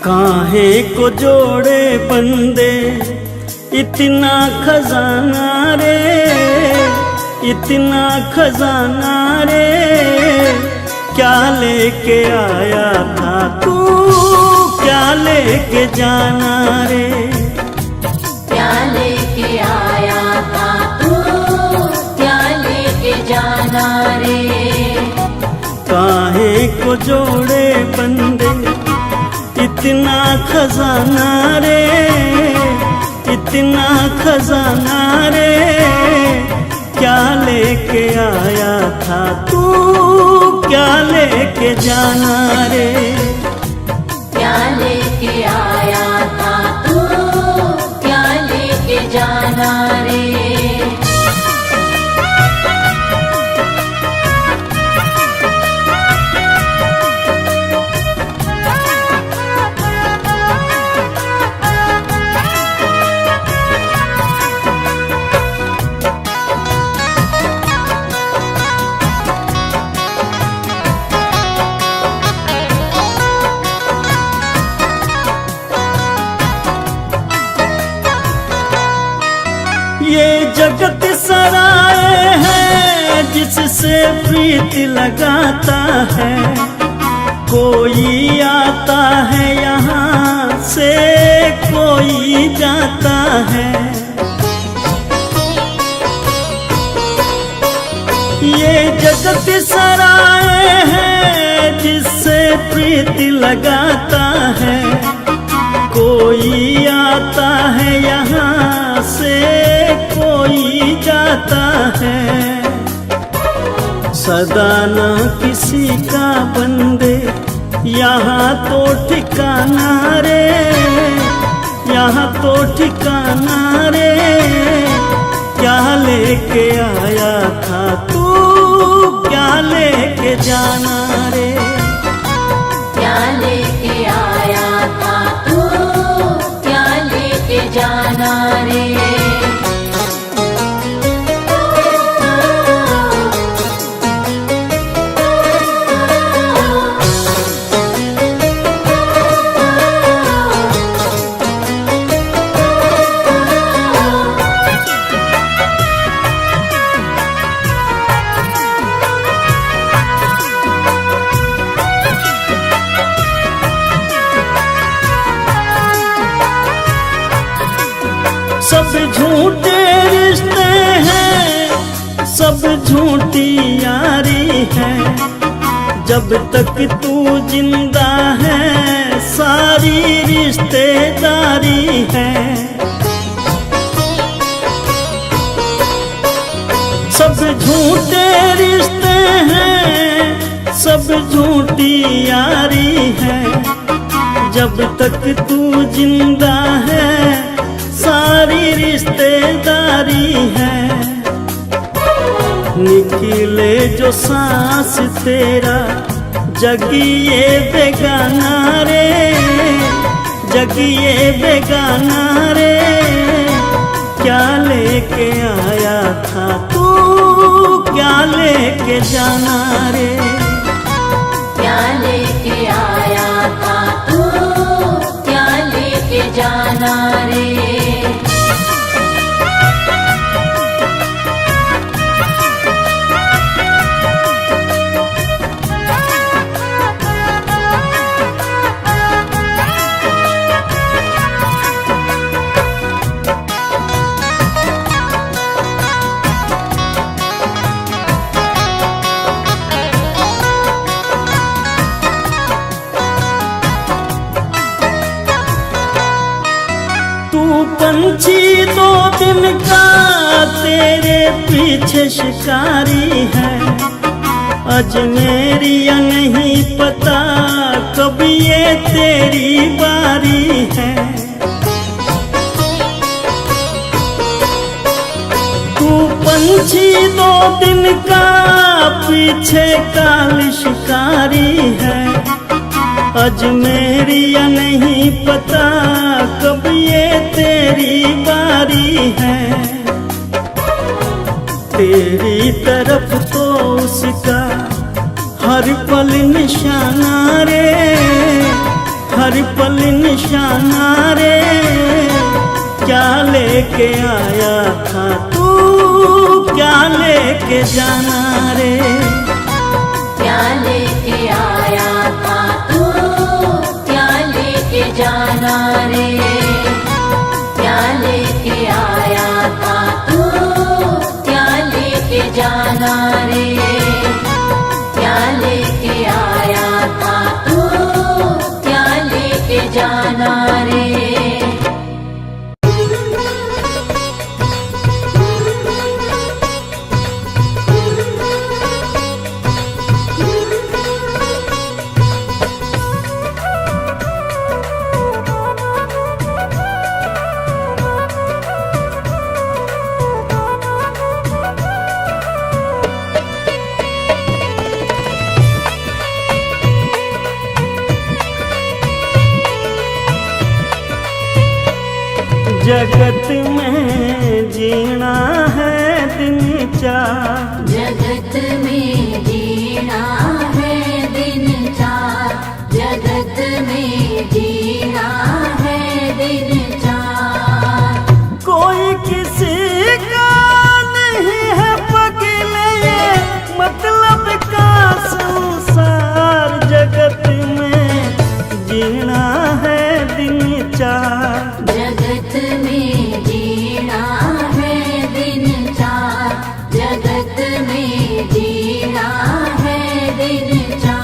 काहे को जोड़े बंदे इतना खजाना रे, इतना खजाना रे, क्या लेके आया था तू, क्या लेके जाना रे, क्या लेके आया था तू, क्या लेके जाना रे। काहे को जोड़े बंदे इतना खजाना रे, इतना खजाना रे, क्या लेके आया था तू, क्या लेके जाना रे, क्या लेके आया था तू, क्या लेके जाना रे। ये जगत सराय है जिससे प्रीत लगाता है, कोई आता है यहाँ से कोई जाता है। ये जगत सराय है जिससे प्रीत लगाता है, कोई आता है यहाँ से कोई जाता है। सदा ना किसी का बंदे यहाँ तो ठिकाना रे, यहाँ तो ठिकाना रे, क्या लेके आया था तू, क्या लेके जाना रे, क्या लेके आया था तू, क्या लेके जाना रे। सब झूठे रिश्ते हैं, सब झूठी यारी है, जब तक तू जिंदा है सारी रिश्तेदारी है। सब झूठे रिश्ते हैं, सब झूठी यारी है, जब तक तू जिंदा है सारी रिश्तेदारी है। निकले जो सांस तेरा जगिए बेगाना रे, जगिए बेगाना रे, क्या लेके आया था तू, क्या लेके जाना रे, क्या लेके आया था तू, क्या लेके जाना रे। पंछी दो दिन का तेरे पीछे शिकारी है, अजमेरिया नहीं पता कब ये तेरी बारी है। तू पंछी दो दिन का पीछे काल शिकारी है, अजमेरिया नहीं पता कब ये तेरी बारी है। तेरी तरफ तो उसका हर पल निशाना रे, हर पल निशाना रे, क्या लेके आया था तू, क्या लेके जाना रे। क्या लेके आया था तू, क्या लेके जाना रे। क्या लेके आया था तू, क्या लेके जाना रे। क्या लेके आया था तू, क्या लेके जाना रे। जगत में जीना है दिन चार, जगत में जीना है दिन चार। जगत में जीना है दिन चार। कोई किसी का नहीं है पगले, मतलब का संसार। जगत में जीना है दिन चार, जगत में जीना है दिन चार। जगत में जीना है दिन चार।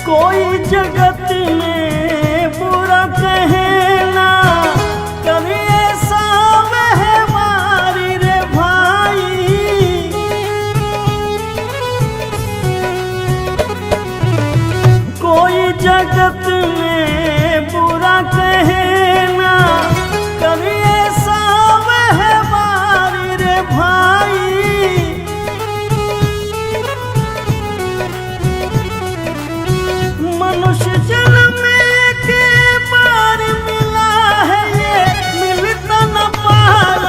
कोई जगत में बुरा कहना करे, ऐसा महमारी रे भाई। कोई जगत में बुरा कहना करे, ऐसा महमारी रे भाई। मनुष्य जन्म में के बार मिला है, ये मिलता न पार।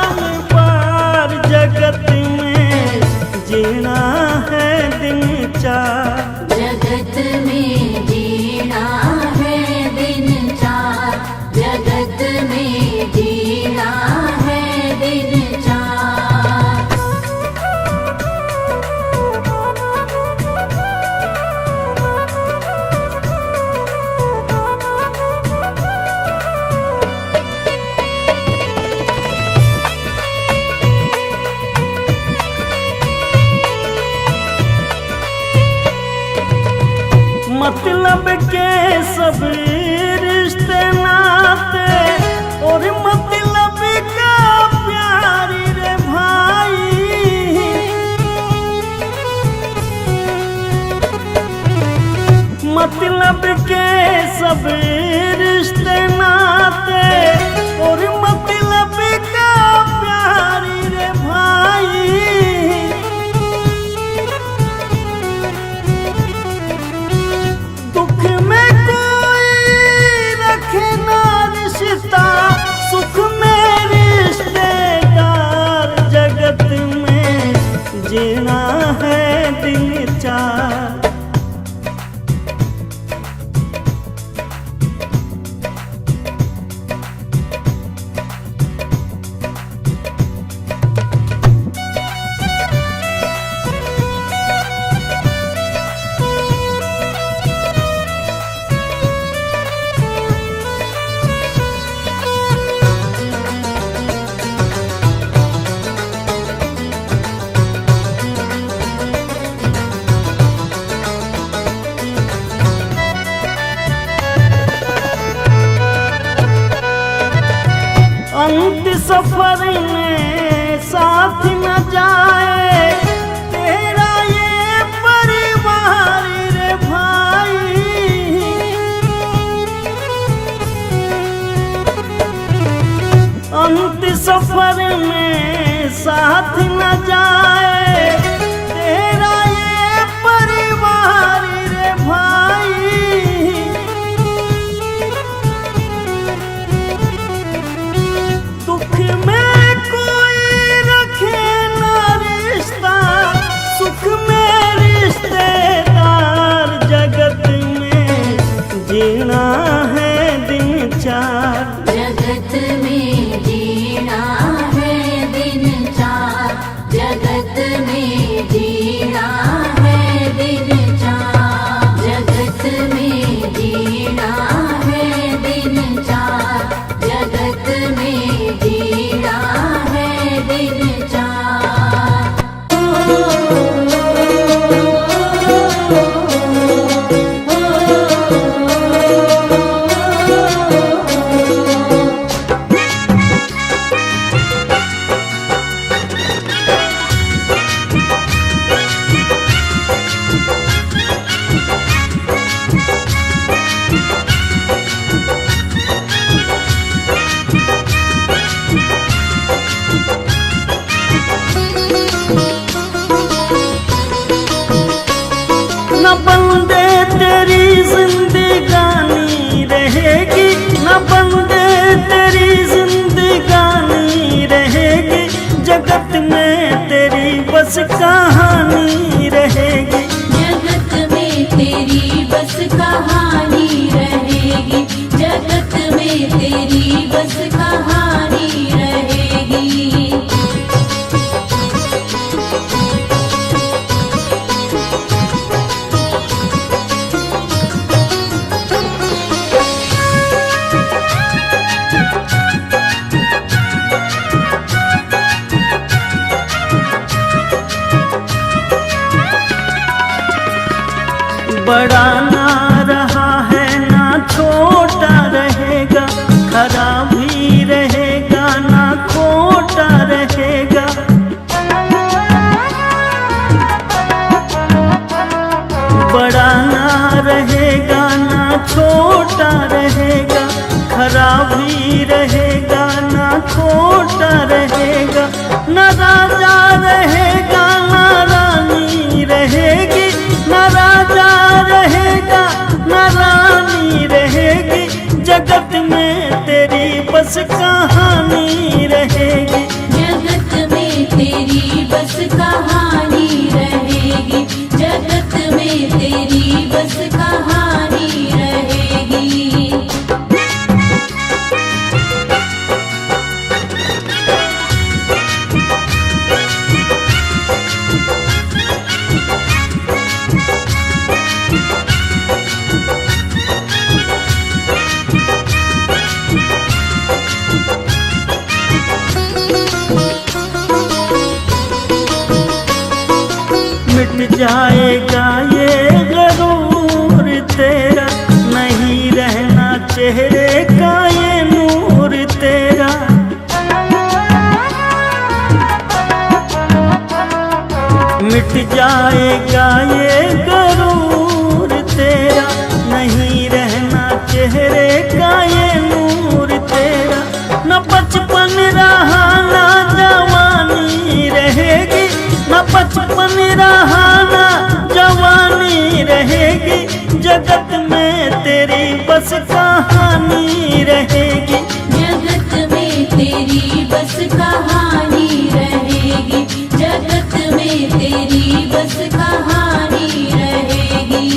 जगत में जीना है दिन चार, जगत में जीना है दिन चार। जगत में जीना है दिन चार। मतलब के सब रिश्ते नाते, और मतलब का प्यारी रे भाई। मतलब के सब रिश्ते नाते, और मतलब का प्यारी रे भाई। दुख में कोई रखे ना रिश्ता, सुख में रिश्तेदार। जगत में जीना है दिन चार, अंत सफर में साथ न जाए तेरा ये परिवार रे भाई। अंत सफर में साथ न जाए तेरा ये परिवार रे भाई। दुख में कोई रखे न रिश्ता, सुख में रिश्तेदार, जगत में जीना है दिन चार। जगत में जीना है दिन चार, जगत में जीना है दिन चार, जगत में जीना है दिन चार, जगत में जीना है दिन चार। न बंदे तेरी जिंदगानी रहेगी, न बंदे तेरी जिंदगानी रहेगी, जगत में तेरी बस कहानी रहेगी। जगत में तेरी बस कहानी रहेगी, जगत में तेरी बस कहानी रहेगी। बड़ा ना रहा है ना छोटा रहेगा, खरा भी रहेगा ना खोटा रहेगा। बड़ा ना रहेगा ना छोटा रहेगा, खरा भी रहेगा ना खोटा रहेगा। न राजा रहेगा ना रानी रहेगी, न राजा रहेगा न रानी रहेगी, जगत में तेरी बस कहानी रहेगी। जगत में तेरी बस कहानी रहेगी, जगत में तेरी बस कहानी रहेगी। मिट जाएगा ये गरूर तेरा, नहीं रहना चेहरे का ये नूर तेरा। मिट जाएगा ये गरूर तेरा, नहीं रहना चेहरे का ये नूर तेरा। न बचपन रहा ना जवानी रहेगी, न बचपन रहा ना जवानी रहेगी, जगत में तेरी बस कहानी रहेगी। जगत में तेरी बस कहानी रहेगी, जगत में तेरी बस कहानी रहेगी।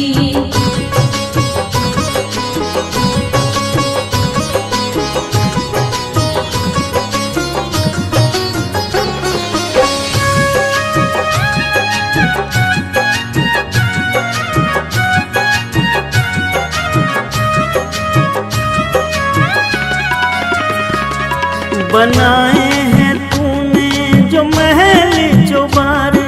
बनाए हैं तूने जो महल चौबारे,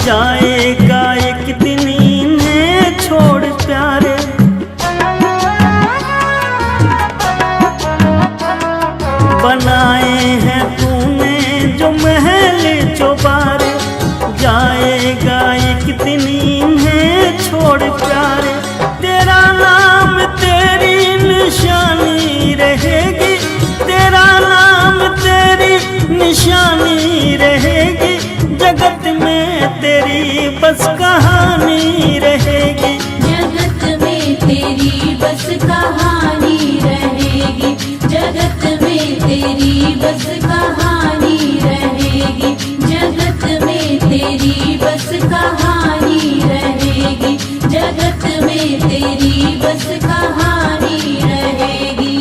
जाएगा एक दिन इन्हें छोड़ प्यारे। बनाए हैं तूने जो महल चौबारे, जाएगा एक दिन इन्हें छोड़ प्यारे। तेरा नाम तेरी निशानी रहेगी, तेरा नाम तेरी बस कहानी रहेगी। जगत में तेरी बस कहानी रहेगी, जगत में तेरी बस कहानी रहेगी, जगत में तेरी बस कहानी रहेगी, जगत में तेरी बस कहानी रहेगी।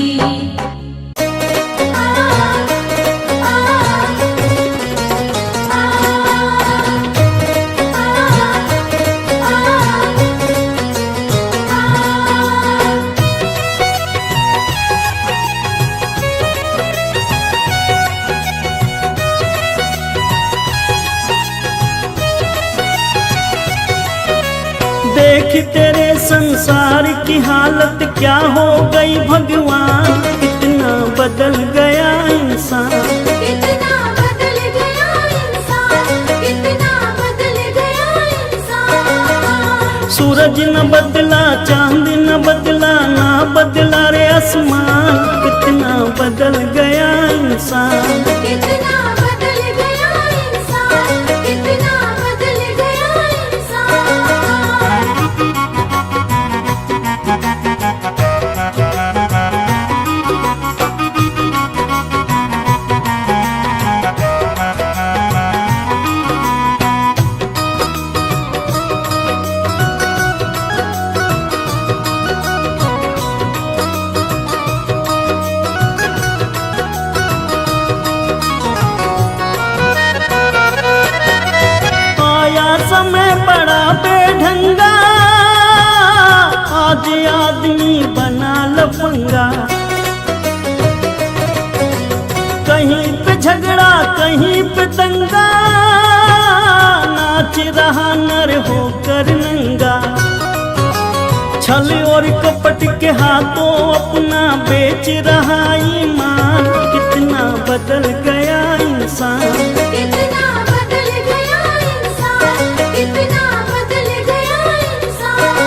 देख तेरे संसार की हालत क्या हो गई भगवान, कितना बदल गया इंसान, कितना बदल गया इंसान, कितना बदल गया इंसान। सूरज न बदला, चांद न बदला, ना बदला रे आसमान, कितना बदल गया इंसान, कितना बदल गया इंसान, कितना बदल गया इंसान। समय बड़ा बेढंगा, आज आदमी बना लफंगा, कहीं पे झगड़ा कहीं पे दंगा, नाच रहा नर होकर नंगा, छल और कपट के हाथों अपना बेच रहा ईमान, कितना बदल गया इंसान, कितना बदल गया इंसान, कितना बदल गया इंसान।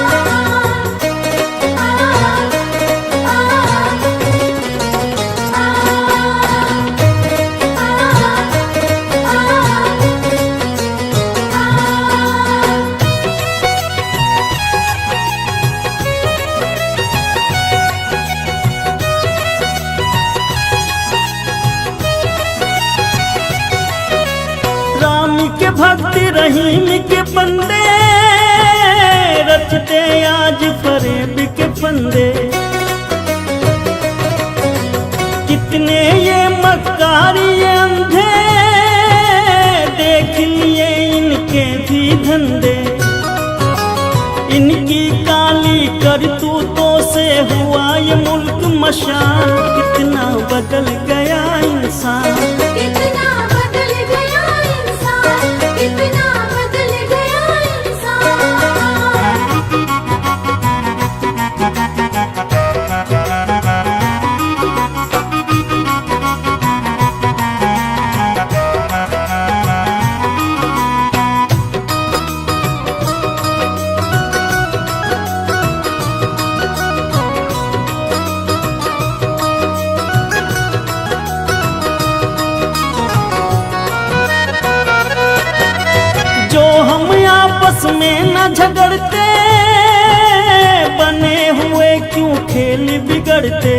के भक्त रहीम के बंदे, रचते आज फरेब के फंदे, कितने ये मक्कारी ये अंधे, देख लिए इनके भी धंधे, इनकी काली करतूतों से हुआ ये मुल्क मशान, कितना बदल गया इंसान, कितना बदल गया इंसान, कितना बदल गया इंसान। आपस में न झगड़ते, बने हुए क्यों खेल बिगड़ते,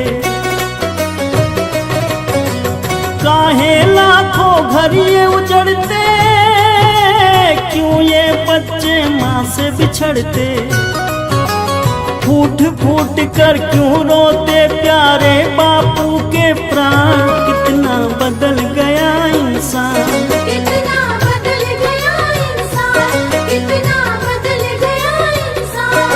काहे लाखों घर ये उजड़ते, क्यों ये बच्चे माँ से बिछड़ते, फूट फूट कर क्यों रोते प्यारे बापू के प्राण, कितना बदल गया इंसान, कितना बदल गया इंसान, कितना बदल गया इंसान।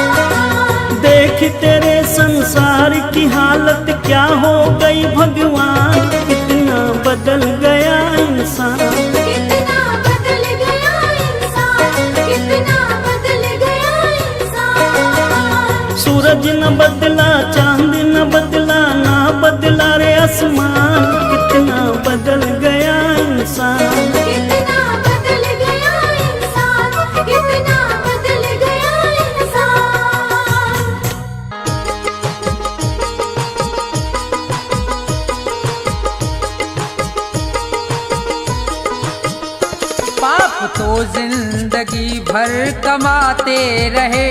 देख तेरे संसार की हालत क्या हो गई भगवान, कितना बदल गया इंसान, कितना बदल गया इंसान, कितना बदल गया इंसान। सूरज न बदला, चांद न बदला, ना बदला रे आसमान, कितना बदल गया इंसान, कितना बदल गया इंसान, कितना बदल गया इंसान। पाप तो जिंदगी भर कमाते रहे,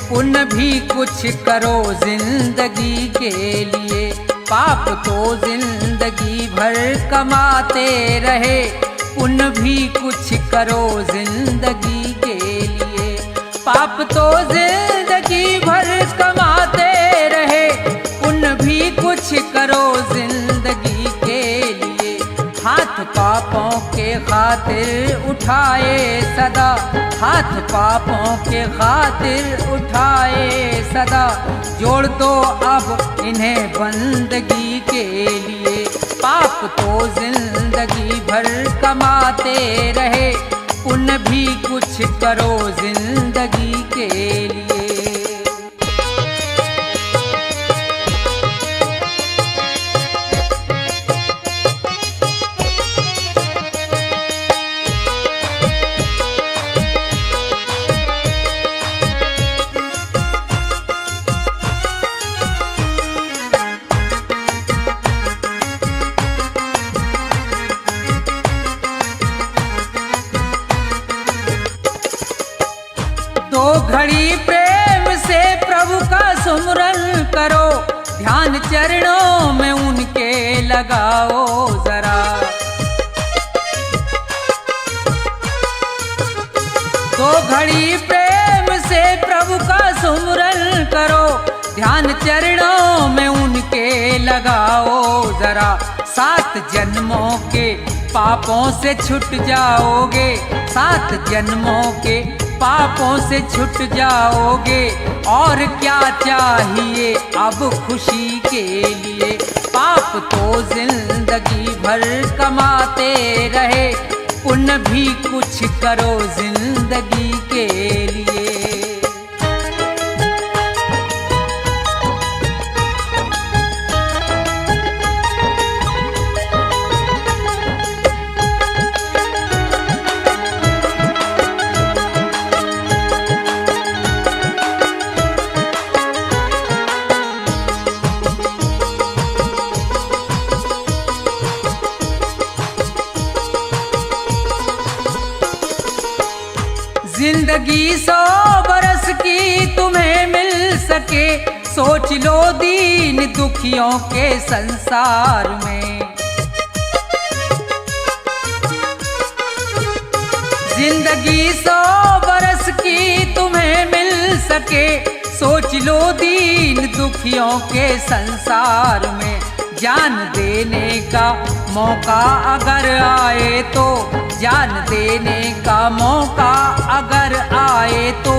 पुण्य भी कुछ करो जिंदगी के लिए। पाप तो जिंदगी भर कमाते रहे, पुण्य भी कुछ करो जिंदगी के लिए। पाप तो जिंदगी भर कमाते रहे, पुण्य भी कुछ करो जिंदगी के लिए। हाथ पापों के खातिर उठाए सदा, हाथ पापों के खातिर उठाए सदा, जोड़ दो अब इन्हें बंदगी के लिए। पाप तो जिंदगी भर कमाते रहे, पुण्य भी कुछ करो जिंदगी के लिए। दो घड़ी प्रेम से प्रभु का सुमरन करो, ध्यान चरणों में उनके लगाओ जरा। दो घड़ी प्रेम से प्रभु का सुमरन करो, ध्यान चरणों में उनके लगाओ जरा। 7 जन्मों के पापों से छूट जाओगे, 7 जन्मों के पापों से छूट जाओगे। और क्या चाहिए अब खुशी के लिए। पाप तो जिंदगी भर कमाते रहे, पुण्य भी कुछ करो जिंदगी के लिए। जिंदगी 100 बरस की तुम्हें मिल सके, सोच लो दीन दुखियों के संसार में। जिंदगी 100 बरस की तुम्हें मिल सके, सोच लो दीन दुखियों के संसार में। जान देने का मौका अगर आए तो, जान देने का मौका अगर आए तो,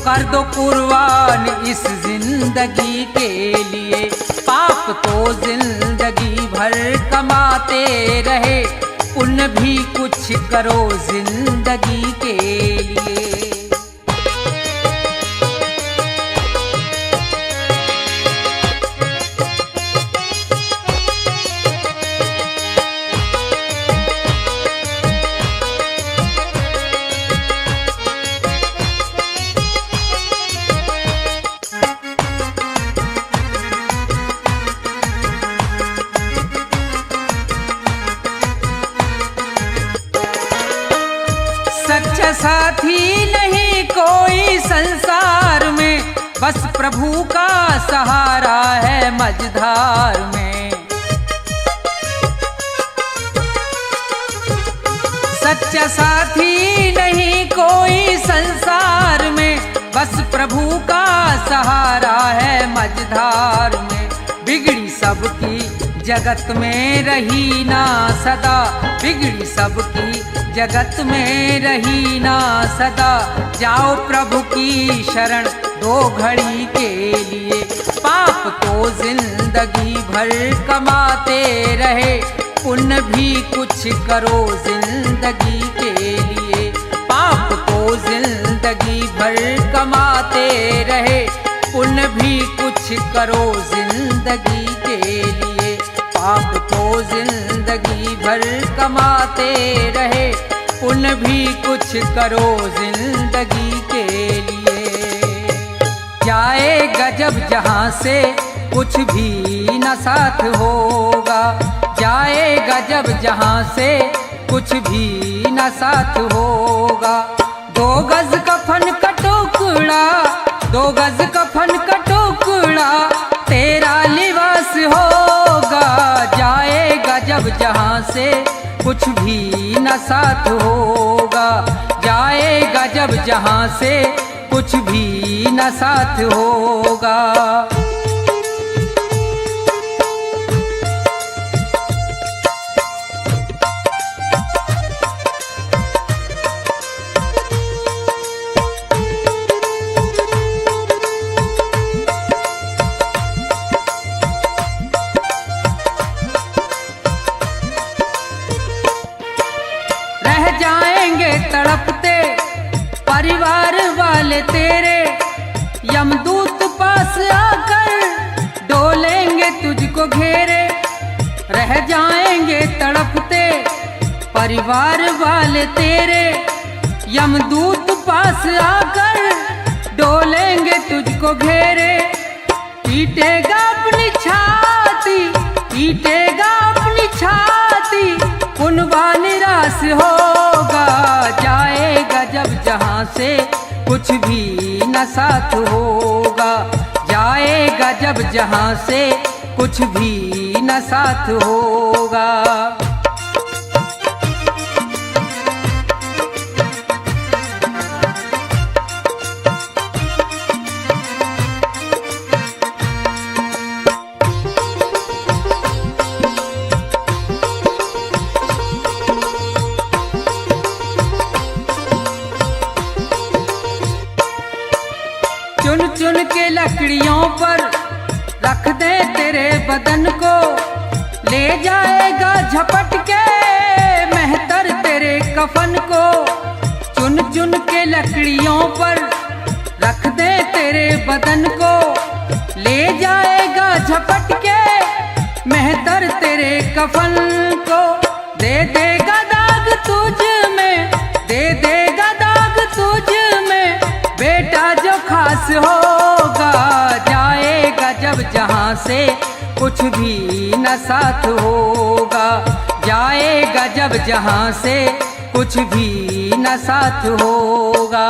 कर दो कुर्बान इस जिंदगी के लिए। पाप तो जिंदगी भर कमाते रहे, पुण्य भी कुछ करो जिंदगी के लिए। सच्चा साथी नहीं कोई संसार में, बस प्रभु का सहारा है मझधार में। सच्चा साथी नहीं कोई संसार में, बस प्रभु का सहारा है मझधार में। बिगड़ी सबकी जगत में रही ना सदा, बिगड़ी सबकी जगत में रही ना सदा। जाओ प्रभु की शरण 2 घड़ी के लिए। पाप तो जिंदगी भर कमाते रहे, पुण्य भी कुछ करो जिंदगी के लिए। पाप तो जिंदगी भर कमाते रहे, पुण्य भी कुछ करो जिंदगी के लिए। पाप तो जिंदगी भर कमाते रहे, पुण्य भी कुछ करो जिंदगी के लिए। जाएगा जब जहाँ से कुछ भी न साथ होगा, जाएगा जब जहाँ से कुछ भी न साथ होगा। 2 गज कफन का टुकड़ा, 2 गज कफन का टुकड़ा तेरा लिबास होगा। जाएगा जब जहाँ से कुछ भी न साथ होगा। जाएगा जब जहाँ से कुछ भी न साथ होगा। रह जाएंगे तड़पते परिवार वाले तेरे, यमदूत पास आकर डोलेंगे तुझको घेरे। रह जाएंगे तड़पते परिवार वाले तेरे, यमदूत पास आकर डोलेंगे तुझको घेरे। पीटेगा अपनी छाती, पीटेगा अपनी छाती, कुनबा निराश होगा। जाएगा जब जहाँ से कुछ भी न साथ होगा। जाएगा जब जहाँ से कुछ भी न साथ होगा। चुन चुन के लकड़ियों पर रख दे तेरे बदन को, ले जाएगा झपट के मेहतर तेरे कफन को। चुन चुन के लकड़ियों पर रख दे तेरे बदन को, ले जाएगा झपट के मेहतर तेरे कफन को। दे देगा दाग तुझ में, दे देगा दाग तुझ में, बेटा जो खास होगा। जाएगा जब जहाँ से कुछ भी न साथ होगा। जाएगा जब जहाँ से कुछ भी न साथ होगा।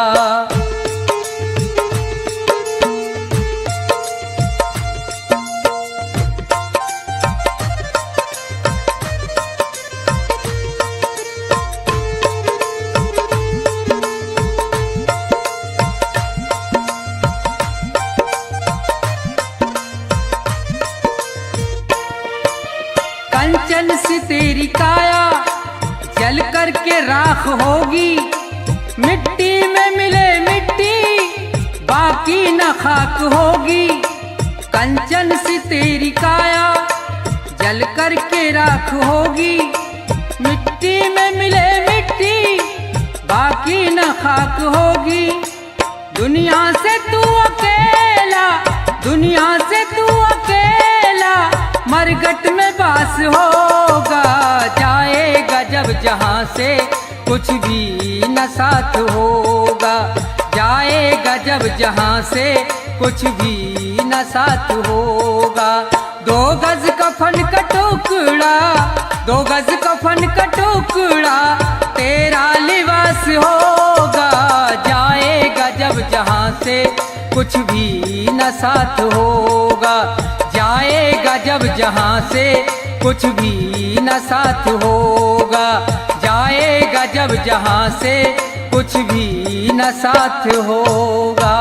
कंचन सी तेरी काया जल करके राख होगी। मिट्टी में मिले मिट्टी बाकी न खाक होगी। कंचन सी तेरी काया जल करके राख होगी। मिट्टी में मिले मिट्टी बाकी न खाक होगी। दुनिया से तू अकेला, दुनिया से तू अकेला मरघट में बास होगा। जाएगा जब जहाँ से कुछ भी न साथ होगा। जाएगा जब जहाँ से कुछ भी न साथ होगा। 2 गज कफन का टुकड़ा, 2 गज कफन का टुकड़ा तेरा लिबास होगा। जाएगा जब जहाँ से कुछ भी न साथ होगा। जाएगा जब जहाँ से कुछ भी न साथ होगा। जाएगा जब जहाँ से कुछ भी न साथ होगा।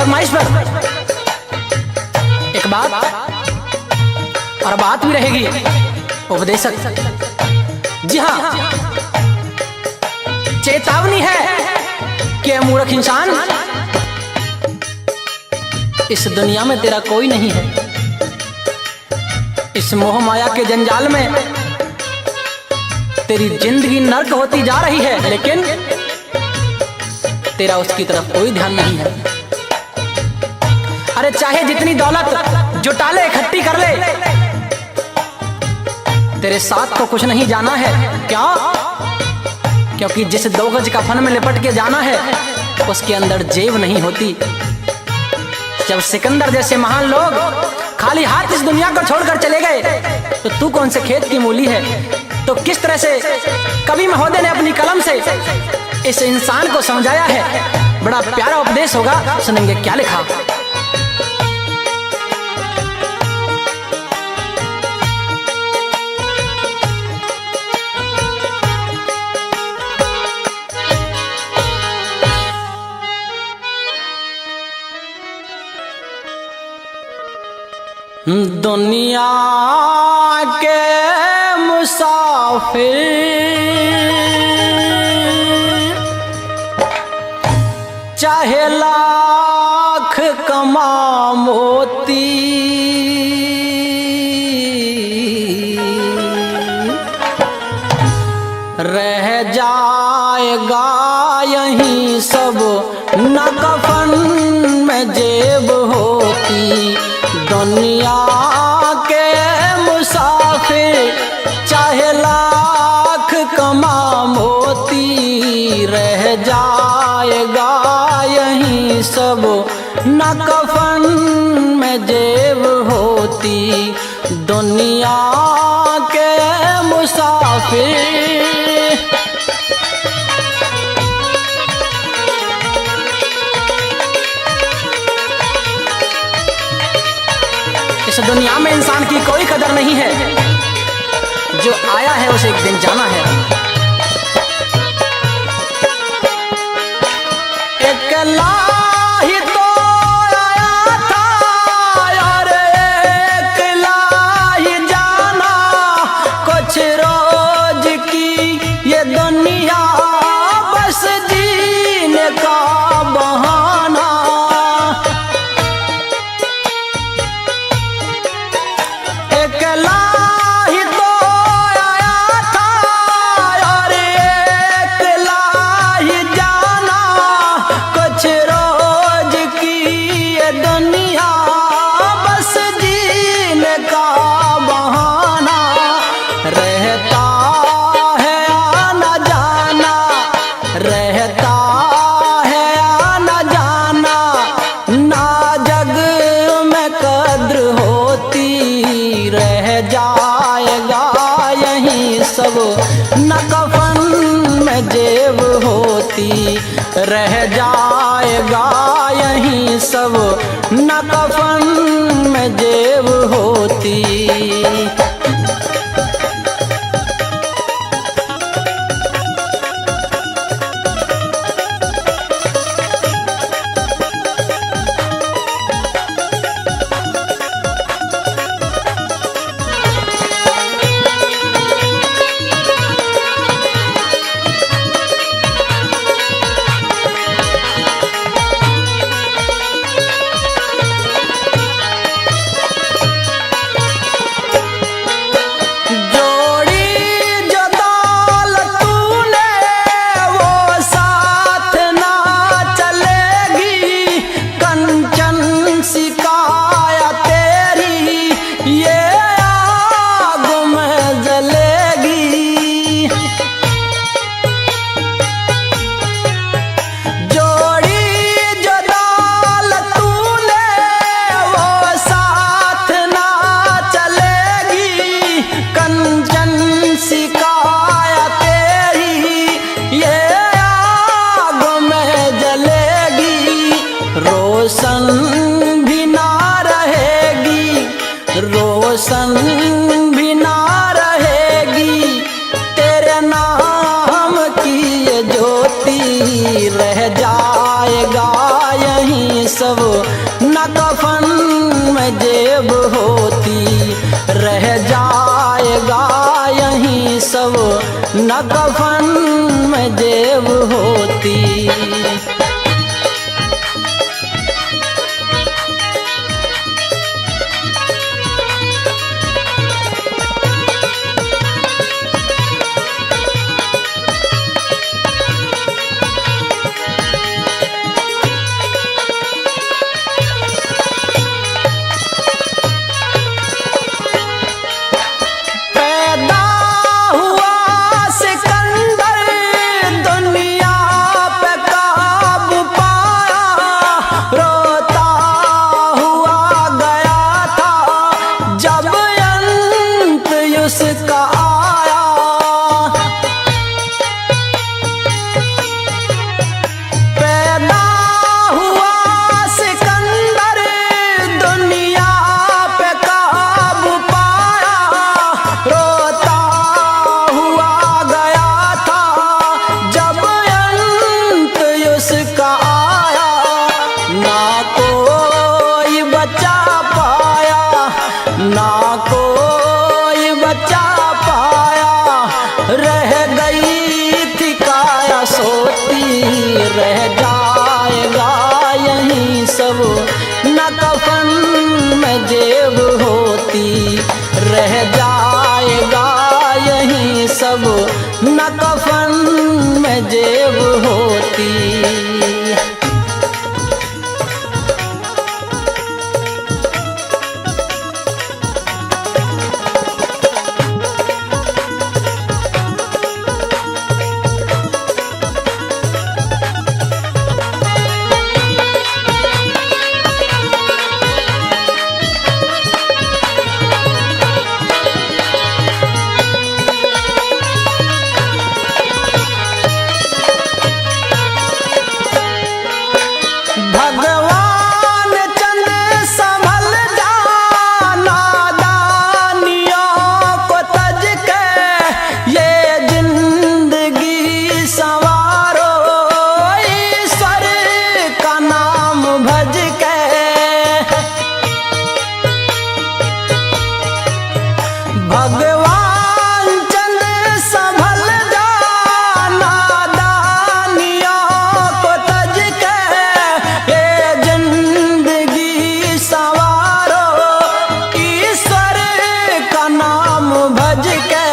फरमाइश पर एक बात और बात भी रहेगी उपदेशक। जी हाँ, चेतावनी है कि मूर्ख इंसान, इस दुनिया में तेरा कोई नहीं है। इस मोह माया के जंजाल में तेरी जिंदगी नर्क होती जा रही है, लेकिन तेरा उसकी तरफ कोई ध्यान नहीं है। अरे चाहे जितनी दौलत जुटा ले, इकट्ठी कर ले, तेरे साथ तो कुछ नहीं जाना है। क्या? क्योंकि जिस 2 गज कफन में लिपट के जाना है उसके अंदर जेब नहीं होती। जब सिकंदर जैसे महान लोग खाली हाथ इस दुनिया को छोड़कर चले गए, तो तू कौन से खेत की मूली है? तो किस तरह से कवि महोदय ने अपनी कलम से इस इंसान को समझाया है। बड़ा प्यारा उपदेश होगा, सुनेंगे क्या लिखा। दुनिया के मुसाफिर चाहे लाख कमा मोती, रह जाएगा यहीं सब न कफन में जेब होती। दुनिया के मुसाफिर चाहे लाख कमा मोती, रह जाएगा यहीं सब न कफन में जेब होती। दुनिया के मुसाफिर। इस दुनिया में इंसान की कोई कदर नहीं है, जो आया है उसे एक दिन जाना है। अकेला ही तो आया था और अकेला ही जाना, कुछ रोज की ये दुनिया बस जीने का बहाना। अकेला ही तो आया था और अकेला ही जाना, कुछ रोज की ये दुनिया बस जीने का बहाना। रहता है आना जाना, रहता है आना जाना, ना जग में कद्र होती। रह जाएगा यहीं सब न कफन में जेब होती। रह जाएगा यहीं सब न कफन में जेब होती। कफन में जेब होती, रह जाएगा यहीं सब न कफन में जेब होती। रह जाएगा यहीं सब न कफन में जेब होती, रह जाएगा यहीं सब न कफन में जेब होती। भगवान चंद संभल जाना दानियों को तज के, ये जिंदगी संवारो ईश्वर का नाम भज के।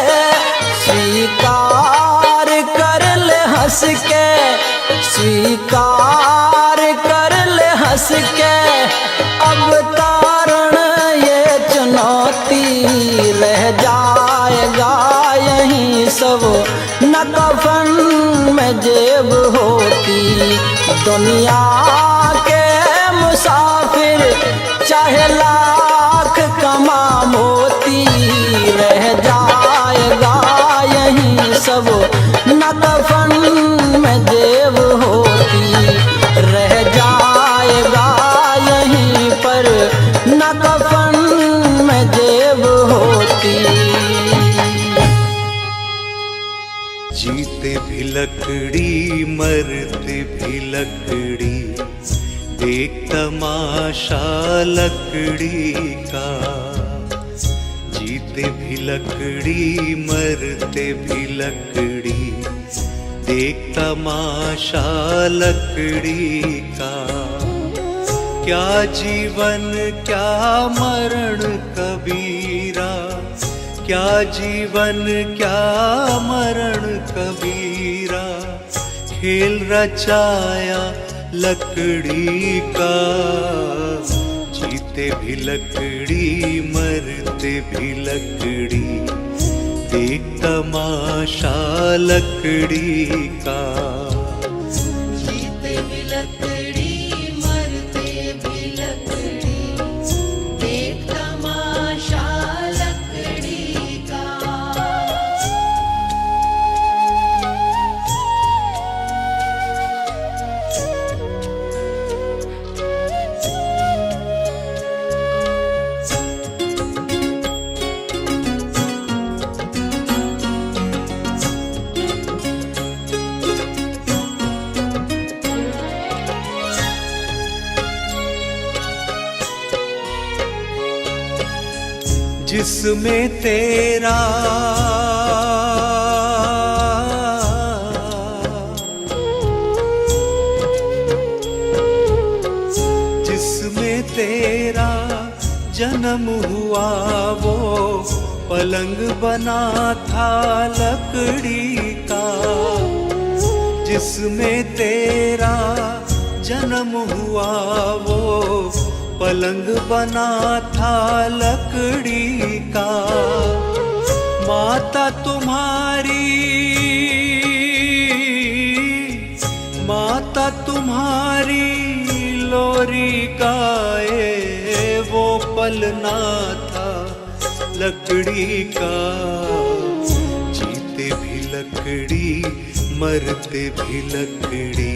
स्वीकार कर ले हंस के, स्वीकार कर ले हंस के, अब तारण ये चुनौती, रह जाएगा यहीं सब न कफन में जेब होती। दुनिया के मुसाफिर चाहे लाख कमा मोती, रह जाएगा यहीं सब न कफन में जेब होती, रह जाएगा यहीं पर न कफन में जेब होती। जीते भी लकड़ी मरते भी लकड़ी, देख तमाशा लकड़ी का। जीते भी लकड़ी मरते भी लकड़ी, देख तमाशा लकड़ी का। क्या जीवन क्या मरण कबीरा, क्या जीवन क्या मरण कबीरा, खेल रचाया लकड़ी का। जीते भी लकड़ी मरते भी लकड़ी, देख तमाशा लकड़ी का। जीते भी लकड़ी मरते भी लकड़ी, देख तमाशा लकड़ी का। जिसमें तेरा तेरा जन्म हुआ वो पलंग बना था लकड़ी का, जिसमें तेरा जन्म हुआ वो पलंग बना था लकड़ी का। माता तुम्हारी लोरी गाए वो पलना था लकड़ी का। जीते भी लकड़ी मरते भी लकड़ी,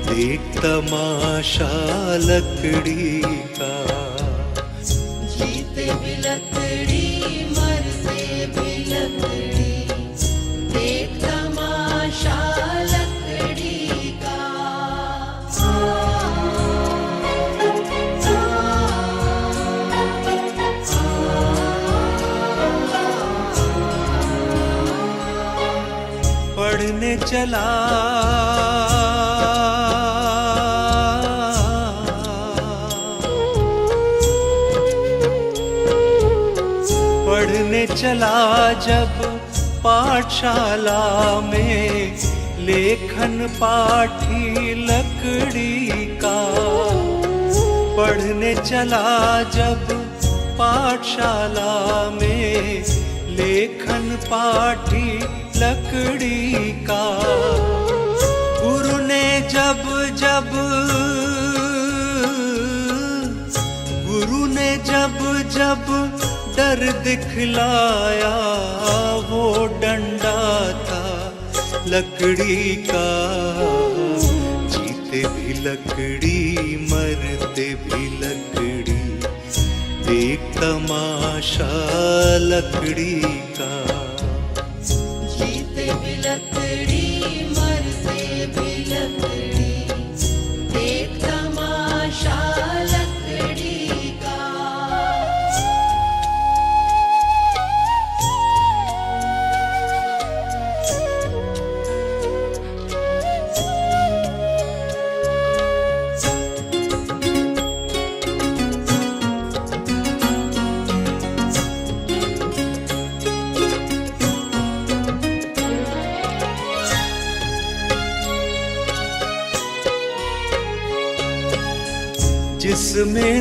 देख तमाशा लकड़ी का। जीते भी लकड़ी मरते भी लकड़ी, देख तमाशा लकड़ी का। पढ़ने चला जब पाठशाला में, लेखन पाठी लकड़ी का। पढ़ने चला जब पाठशाला में, लेखन पाठी लकड़ी का। गुरु ने जब डर दिखलाया वो डंडा था लकड़ी का। जीते भी लकड़ी मरते भी लकड़ी, देख तमाशा लकड़ी का। जीते भी लकड़ी मरते भी लकड़ी, देख तमाशा लकड़ी का। जिसमें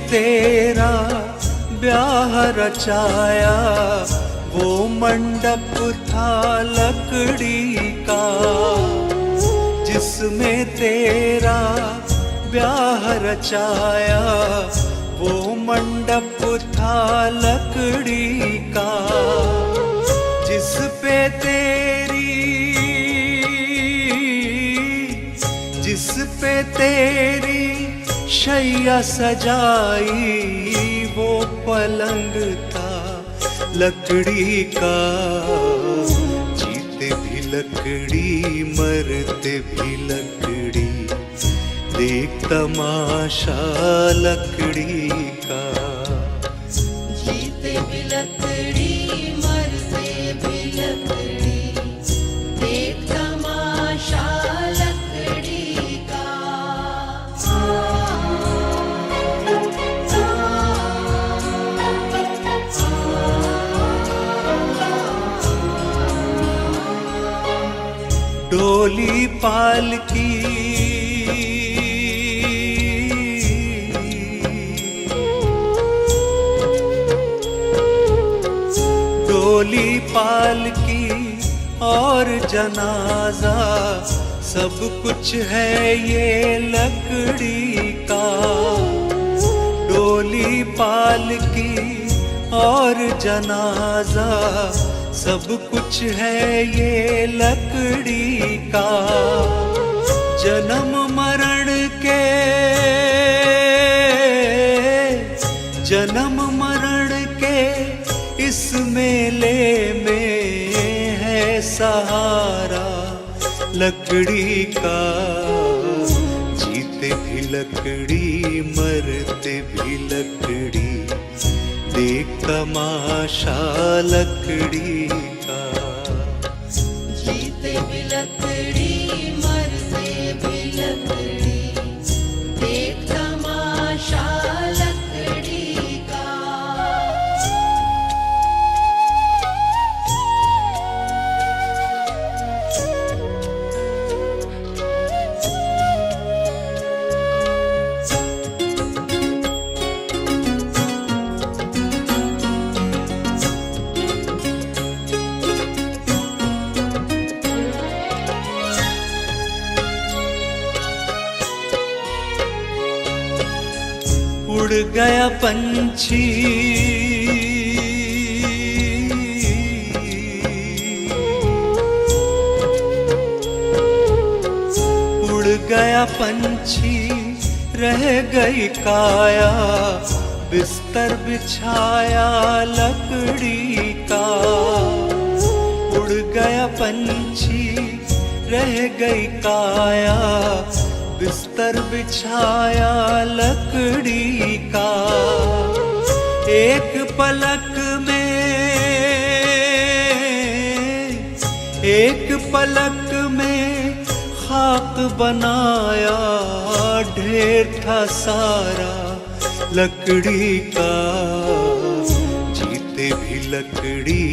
तेरा ब्याह रचाया वो मंडप था लकड़ी का। जिसमें तेरा ब्याह रचाया वो मंडप था लकड़ी का। जिस पे तेरी शैया सजाई वो पलंग था लकड़ी का। जीते भी लकड़ी मरते भी लकड़ी, देख तमाशा लकड़ी का। जीते भी लकड़ी मरते भी लकड़ी, देख तमाशा लकड़ी का। डोली पालकी और जनाजा सब कुछ है ये लकड़ी का। डोली पालकी और जनाजा सब कुछ है ये लकड़ी का। जन्म मरण के इस मेले में है सहारा लकड़ी का, जीते भी लकड़ी मरते भी लकड़ी, देख तमाशा लकड़ी का। जीते भी लकड़ी मरते भी लकड़ी, देख तमाशा लकड़ी का। उड़ गया पंछी उड़ गया पंछी, रह गई काया, बिस्तर बिछाया लकड़ी का। उड़ गया पंछी, रह गई काया, बिस्तर बिछाया लकड़ी का। एक पलक में खाक बनाया, ढेर था सारा लकड़ी का। जीते भी लकड़ी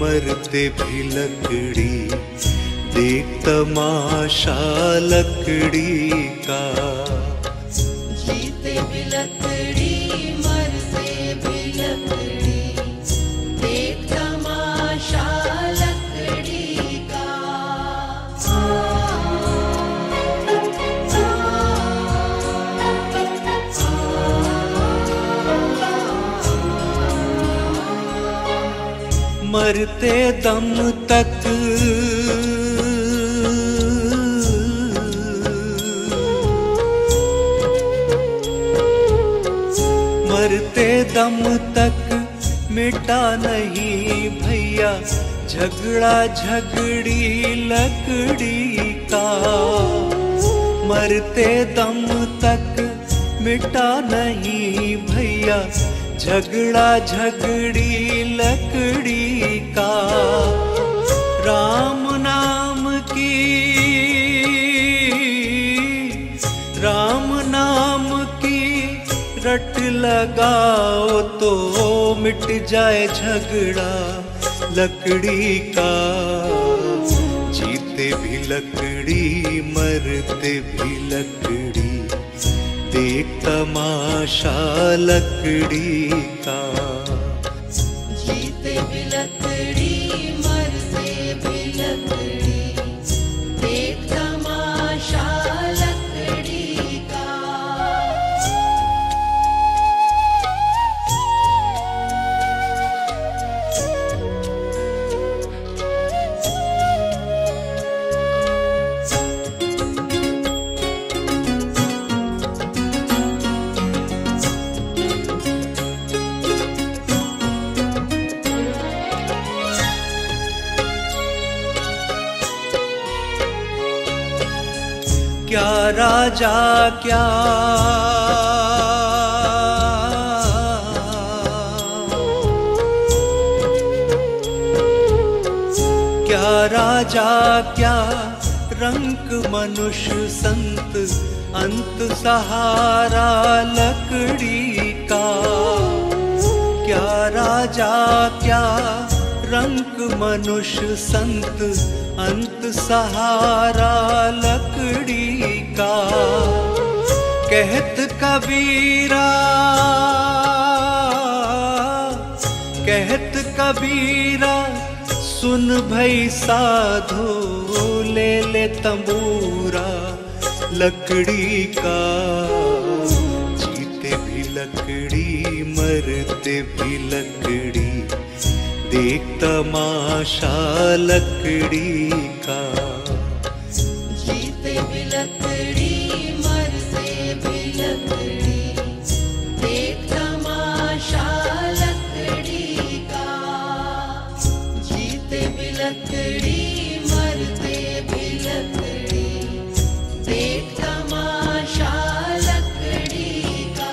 मरते भी लकड़ी, देख तमाशा लकड़ी का। जीते भी लकड़ी मरते भी लकड़ी, देख तमाशा लकड़ी का। मरते दम तक मरते दम तक मिटा नहीं भैया, झगड़ा झगड़ी लकड़ी का। मरते दम तक मिटा नहीं भैया, झगड़ा झगड़ी लकड़ी का। राम नाम की रट लगाओ तो मिट जाए झगड़ा लकड़ी का। जीते भी लकड़ी मरते भी लकड़ी, देख तमाशा लकड़ी का। जीते भी लकड़ी मरते भी लकड़ी, देख तमाशा लकड़ी का। क्या राजा क्या राजा क्या रंक मनुष्य संत, अंत सहारा लकड़ी का। क्या राजा क्या रंक मनुष्य संत, अंत सहारा लकड़ी का। कहत कबीरा सुन भई साधो, ले ले तंबूरा लकड़ी का। जीते भी लकड़ी मरते भी लकड़ी, देख तमाशा लकड़ी का। जीते भी लकड़ी मरते भी लकड़ी, देख तमाशा लकड़ी का। जीते भी लकड़ी मरते भी लकड़ी देख तमाशा लकड़ी का।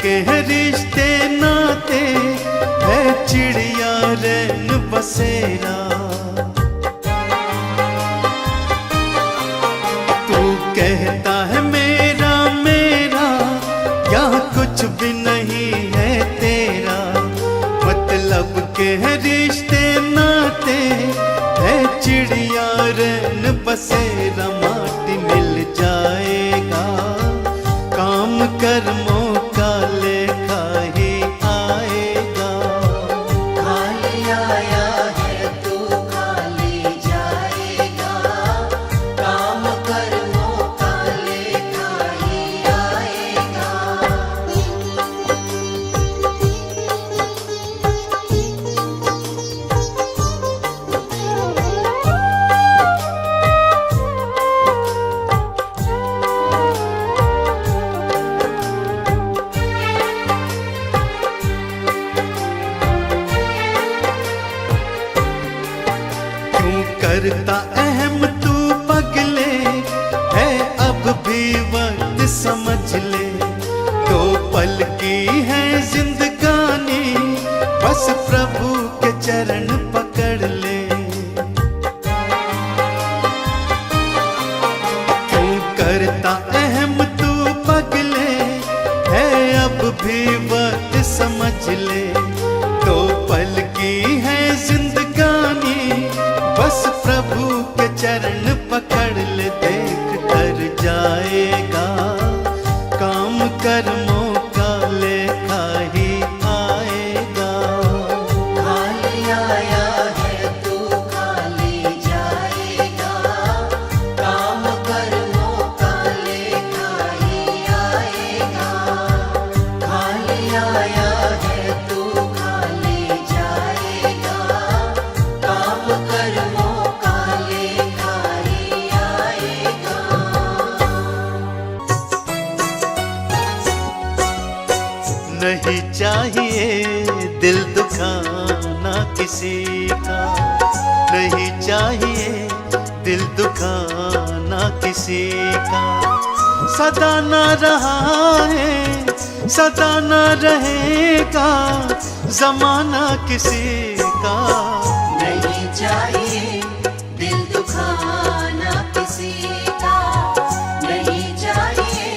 के रिश्ते नाते है चिड़िया रैन बसेरा। तू कहता है मेरा मेरा, यहाँ कुछ भी नहीं है तेरा। मतलब के रिश्ते नाते है चिड़िया रैन बसेरा। माटी मिल जाएगा काम कर्मों का लेखा ही आएगा। खाली आया है तू खाली जाएगा, काम कर्मों का लेखा ही आएगा। क्यों करता अहम तू पगले, है अब भी वक्त समझ ले। दो पल की है जिंदगानी, बस प्रभु के चरण पकड़ ले। क्यों करता अहम तू पगले, है अब भी वक्त समझ ले। दो पल की है जिंदगानी, बस प्रभु के चरण पकड़ ले। देख कर जाएगा काम कर्मों का लेखा ही आएगा। खाली आया है तू खाली जाएगा, काम कर्मों का लेखा ही आएगा। खाली आया है तू खाली जाएगा, काम कर्मों का लेखा ही आएगा। नहीं चाहिए दिल दुखाना किसी का, नहीं चाहिए दिल दुखाना किसी का। सदा न रहा है सदा न रहेगा जमाना किसी का। नहीं चाहिए दिल दुखाना किसी का, नहीं चाहिए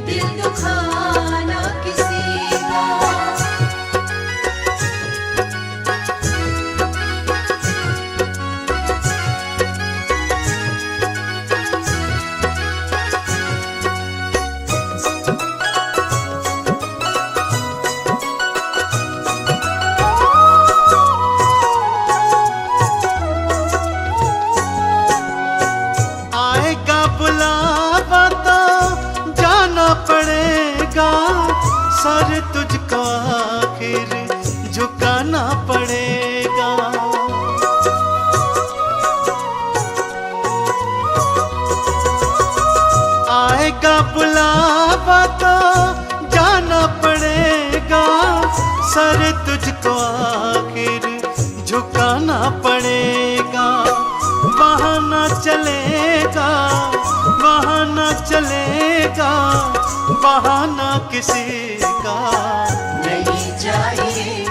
दिल दुखाना किसी का। आएगा बुलावा तो जाना पड़ेगा, सर तुझको आखिर झुकाना पड़ेगा। आएगा बुलावा तो जाना पड़ेगा, सर तुझको आखिर झुकाना पड़ेगा। बहाना चलेगा बहाना चलेगा, बहाना किसी का। नहीं चाहिए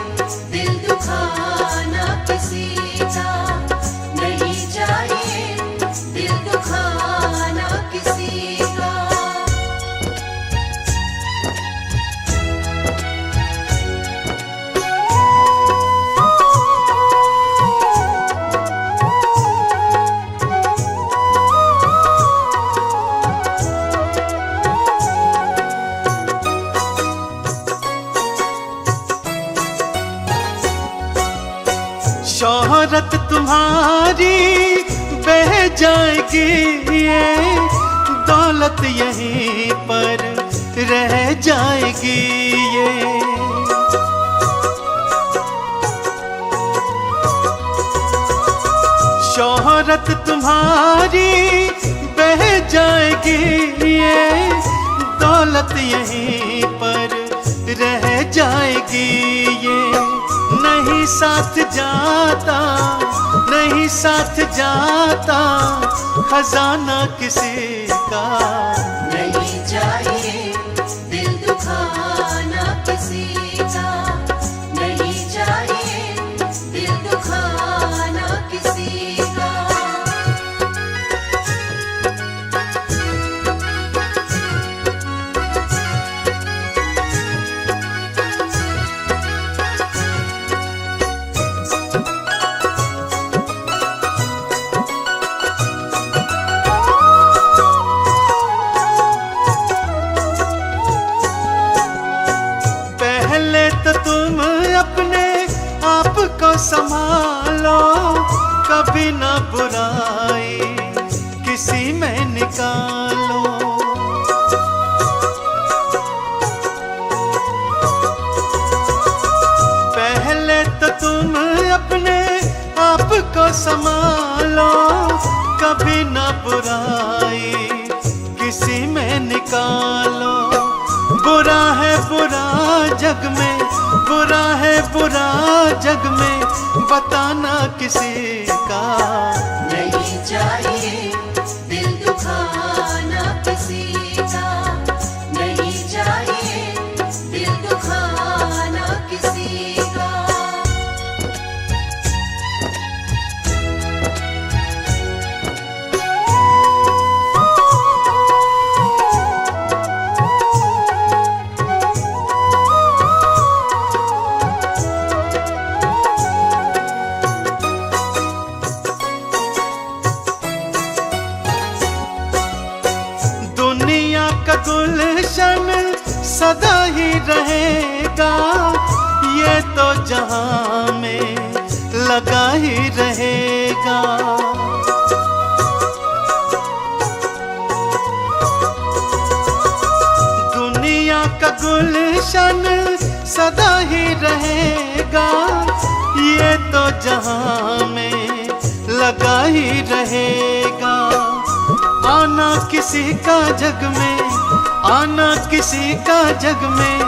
दिल दुखाना किसी का, नहीं चाहिए दिल दुखाना किसी का। शोहरत तुम्हारी बह जाएगी, ये दौलत यहीं पर रह जाएगी। ये शोहरत तुम्हारी बह जाएगी, ये दौलत यहीं पर रह जाएगी। ये नहीं साथ जाता नहीं साथ जाता खजाना किसी का। नहीं चाहिए दिल दुखाना को संभालो, कभी ना बुराई किसी में निकालो। पहले तो तुम अपने आप को संभालो, कभी ना बुराई किसी में निकालो। बुरा है बुरा जग में, बुरा है बुरा जग में, बताना किसी का नहीं चाहिए दिल दुखाना किसी का, नहीं चाहिए दिल दुखाना किसी का। दुनिया का गुलशन सदा ही रहेगा, ये तो जहां में लगा ही रहेगा। दुनिया का गुलशन सदा ही रहेगा, ये तो जहां में लगा ही रहेगा। आना किसी का जग में, आना किसी का जग में,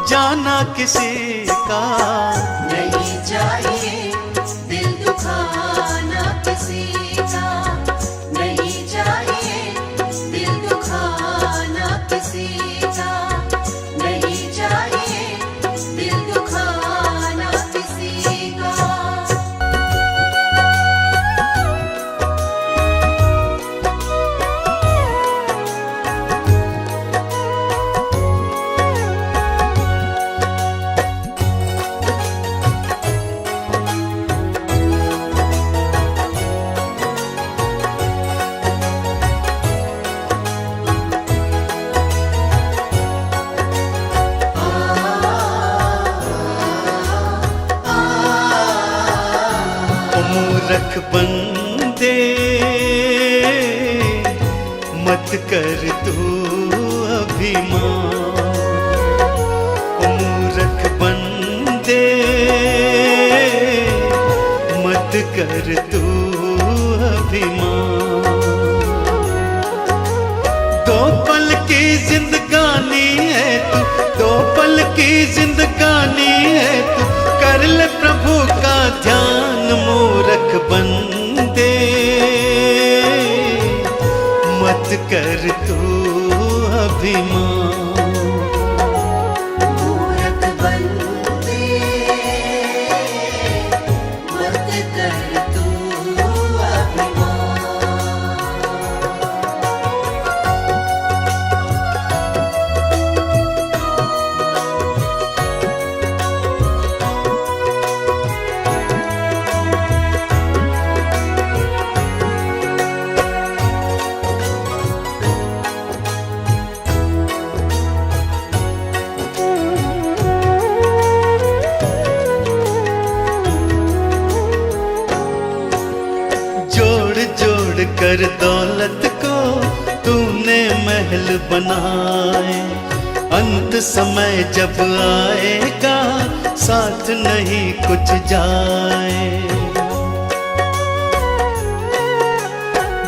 जाना किसी का नहीं चाहिए दिल दुखाना किसी का, नहीं चाहिए दिल दुखाना किसी का, नहीं चाहिए दिल दुखाना किसी का। मूरख बंदे मत कर तू अभिमान। मूरख बंदे मत कर तू अभिमान। दो पल की जिंदगानी है तू, दो पल की जिंदगानी है तू, कर ले प्रभु का ध्यान। मूरख बंदे मत कर तू अभिमान। मूरख बंदे मत कर तू अभिमान। कर दौलत को तूने महल बनाए, अंत समय जब आएगा साथ नहीं कुछ जाए।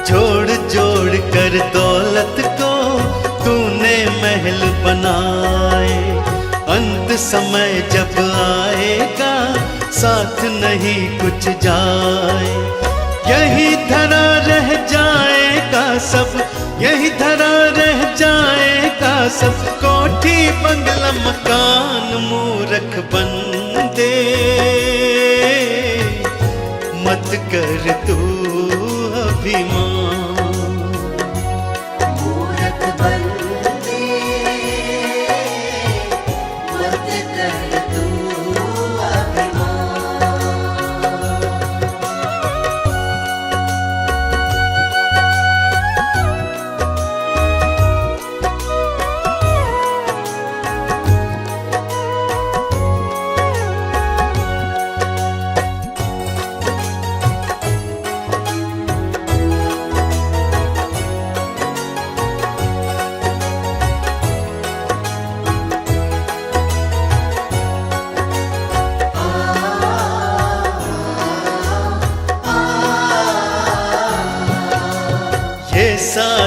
जोड़ जोड़ कर दौलत को तूने महल बनाए, अंत समय जब आएगा साथ नहीं कुछ जाए। यही धरा रह जाएगा सब, यही धरा रह जाएगा सब, कोठी बंगला मकान। मूरख बंदे मत कर तू अभिमान। मूरख बंदे मत कर तू अभिमान।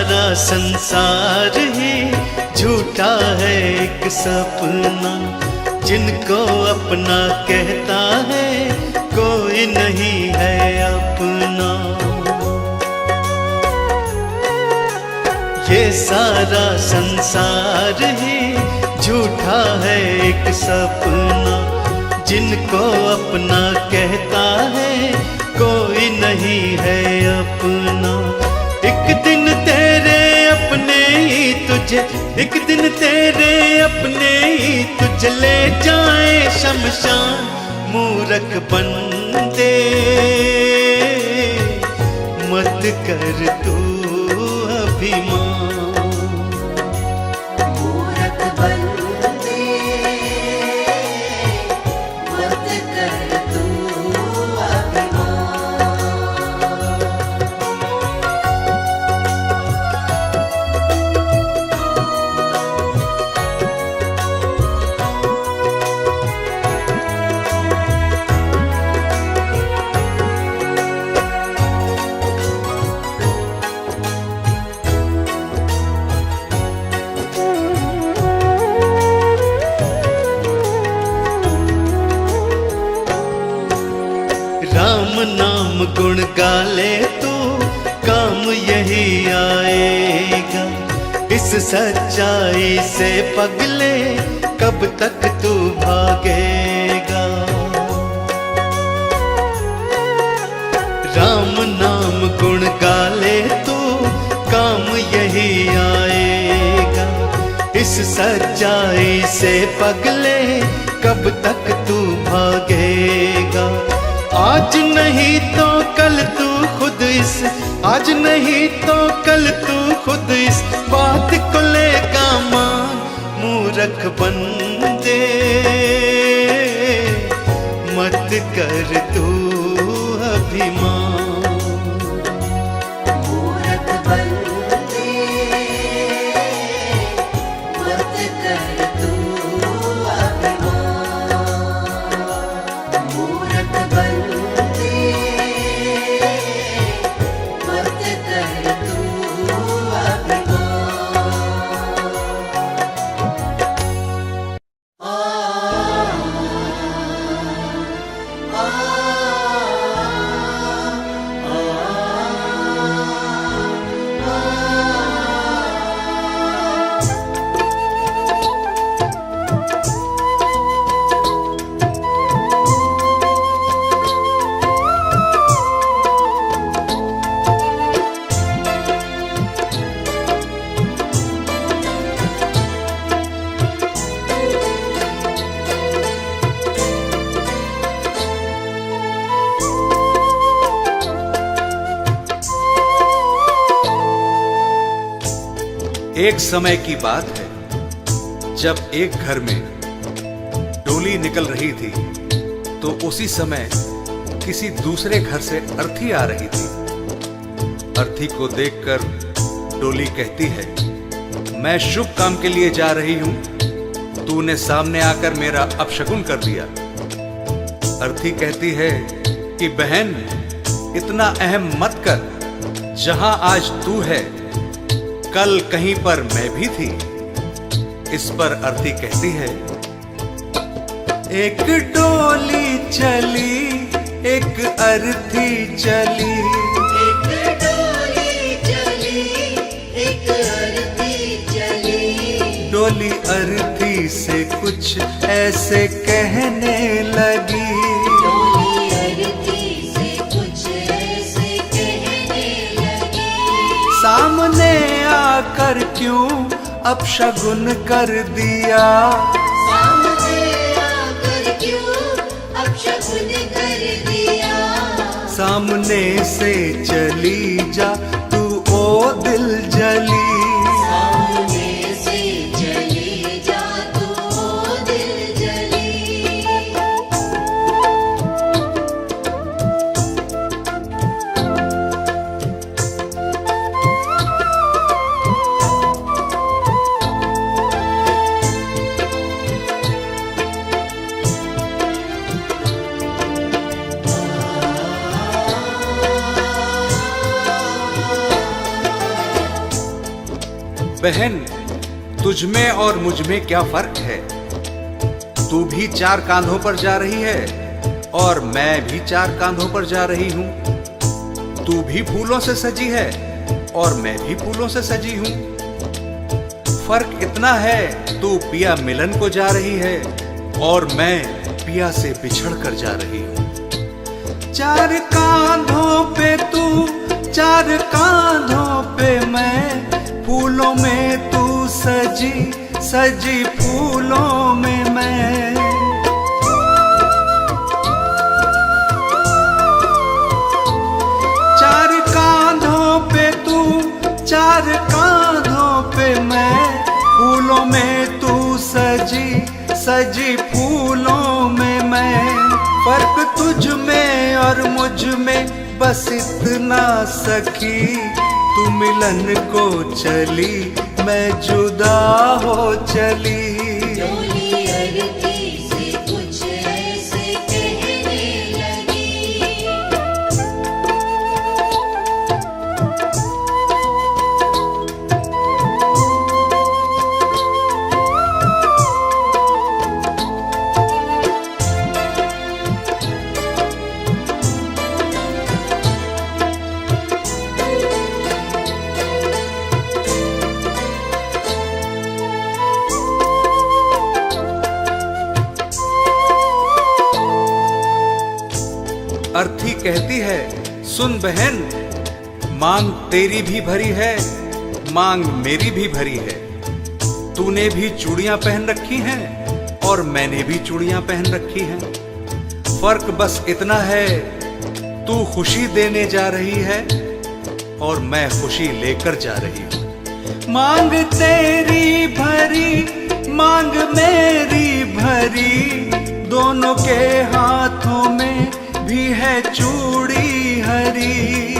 सारा संसार ही झूठा है एक सपना, जिनको अपना कहता है कोई नहीं है अपना। ये सारा संसार ही झूठा है एक सपना, जिनको अपना कहता है कोई नहीं है अपना। एक दिन तेरे अपने ही तुझे, एक दिन तेरे अपने ही तुझे ले जाए शमशान। मूर्ख बंदे मत कर तू अभिमान। मूर्ख बंदे मत कर तू अभिमान। राम नाम गुण गाले तो काम यही आएगा। इस सच्चाई से पगले कब तक तू भागेगा। राम नाम गुण गाले तो काम यही आएगा। इस सच्चाई से पगले कब तक तू भागेगा। आज नहीं तो कल तू खुद इस, आज नहीं तो कल तू खुद इस बात को लेगा मान। मूर्ख बंदे मत कर तू अभिमान। मूर्ख बंदे मत कर तू अभिमान। मूर्ख बंदे मत कर तू अभिमान। एक समय की बात है जब एक घर में डोली निकल रही थी तो उसी समय किसी दूसरे घर से अर्थी आ रही थी। अर्थी को देखकर डोली कहती है, मैं शुभ काम के लिए जा रही हूं, तूने सामने आकर मेरा अपशकुन कर दिया। अर्थी कहती है कि बहन इतना अहम मत कर, जहां आज तू है कल कहीं पर मैं भी थी। इस पर अर्थी कहती है, एक डोली चली एक अर्थी चली। एक डोली चली एक अर्थी चली। डोली अर्थी से कुछ ऐसे कहने लगी। डोली अर्थी से कुछ ऐसे कहने लगी। सामने आकर क्यों अपशगुन कर दिया। सामने आकर क्यों अपशगुन कर दिया। सामने से चली जा तू ओ दिल जली। सामने से चली जा तू ओ दिल जली। बहन, तुझ में और मुझ में क्या फर्क है? तू भी 4 कांधों पर जा रही है और मैं भी 4 कांधों पर जा रही हूं। तू भी फूलों से सजी है और मैं भी फूलों से सजी हूं। फर्क इतना है, तू पिया मिलन को जा रही है और मैं पिया से बिछड़ कर जा रही हूं। 4 कांधों पे तू, 4 कांधों पे मैं, फूलों में तू सजी सजी फूलों में मैं। 4 कांधों पे तू, 4 कांधों पे मैं, फूलों में तू सजी सजी फूलों में मैं। फर्क तुझ में और मुझ में बस इतना सखी, तू मिलन को चली, मैं जुदा हो चली। डोली अरती से कुछ ऐसे कहने लगी। अर्थी कहती है, सुन बहन, मांग तेरी भी भरी है, मांग मेरी भी भरी है। तूने भी चूड़ियां पहन रखी हैं और मैंने भी चूड़ियां पहन रखी हैं। फर्क बस इतना है, तू खुशी देने जा रही है और मैं खुशी लेकर जा रही हूं। मांग तेरी भरी, मांग मेरी भरी, दोनों के हाथों में भी है चूड़ी हरी।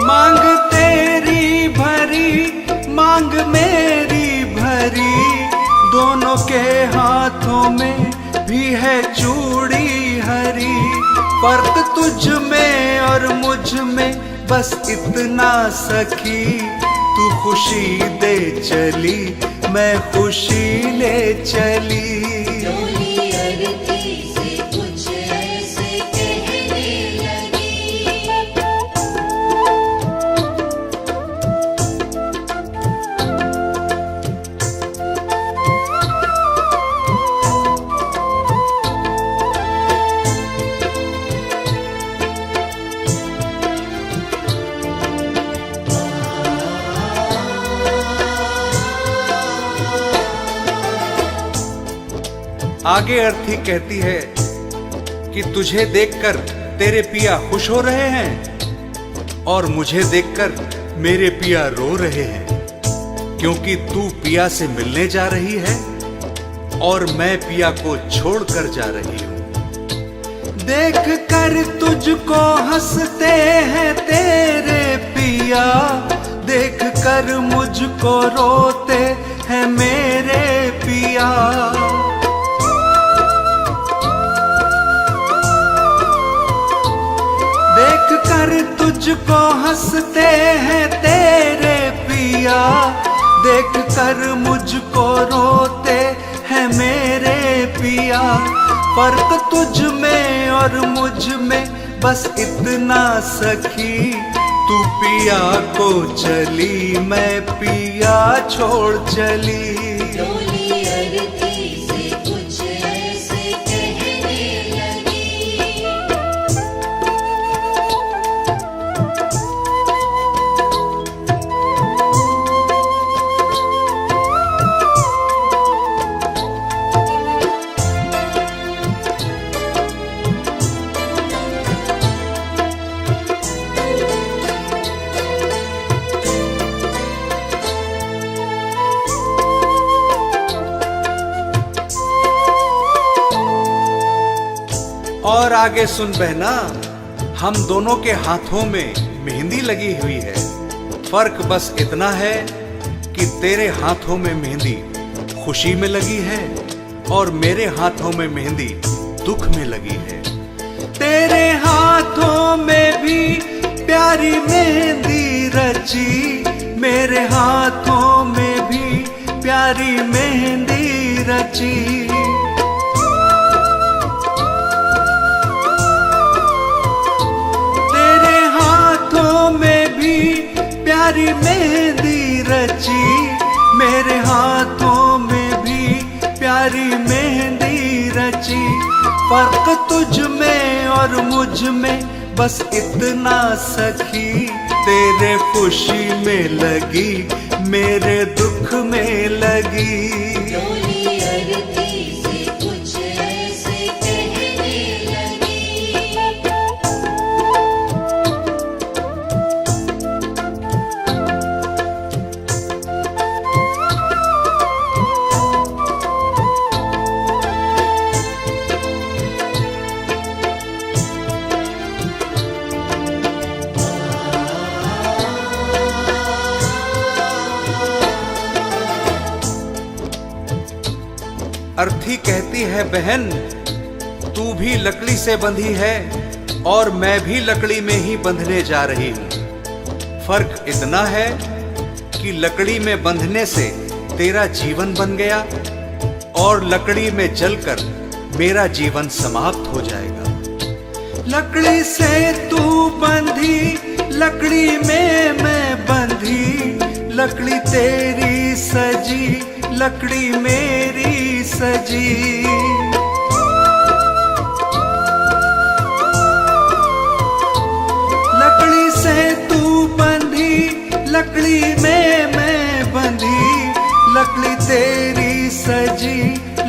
मांग तेरी भरी, मांग मेरी भरी, दोनों के हाथों में भी है चूड़ी हरी। फर्क तुझ में और मुझ में बस इतना सखी, तू खुशी दे चली, मैं खुशी ले चली। डोली अरती से कुछ ऐसे कहने लगी। आगे अर्थी कहती है कि तुझे देखकर तेरे पिया खुश हो रहे हैं और मुझे देखकर मेरे पिया रो रहे हैं, क्योंकि तू पिया से मिलने जा रही है और मैं पिया को छोड़कर जा रही हूं। देख कर तुझको हंसते हैं तेरे पिया, देख कर मुझको रोते हैं मेरे पिया। देख कर तुझको हंसते हैं तेरे पिया, देख कर मुझको रोते हैं मेरे पिया। फर्क तुझ में और मुझ में बस इतना सखी, तू पिया को चली, मैं पिया छोड़ चली। डोली अरती से कुछ ऐसे कहने लगी। और आगे सुन बहना, हम दोनों के हाथों में मेहंदी लगी हुई है। फर्क बस इतना है कि तेरे हाथों में मेहंदी खुशी में लगी है और मेरे हाथों में मेहंदी दुख में लगी है। तेरे हाथों में भी प्यारी मेहंदी रची, मेरे हाथों में भी प्यारी मेहंदी रची। तेरे हाथों में भी प्यारी मेहंदी रची, मेरे हाथों में भी प्यारी मेहंदी रची। फर्क तुझ में और मुझ में बस इतना सखी, तेरे खुशी में लगी मेरे दुख में लगी। डोली अरती से कुछ ऐसे कहने लगी। अर्थी कहती है बहन, तू भी लकड़ी से बंधी है और मैं भी लकड़ी में ही बंधने जा रही हूं। फर्क इतना है कि लकड़ी में बंधने से तेरा जीवन बन गया और लकड़ी में जलकर मेरा जीवन समाप्त हो जाएगा। लकड़ी से तू बंधी, लकड़ी में मैं बंधी, लकड़ी तेरी सजी, लकड़ी मेरी सजी। लकड़ी से तू बंधी, लकड़ी में मैं बंधी, लकड़ी तेरी सजी,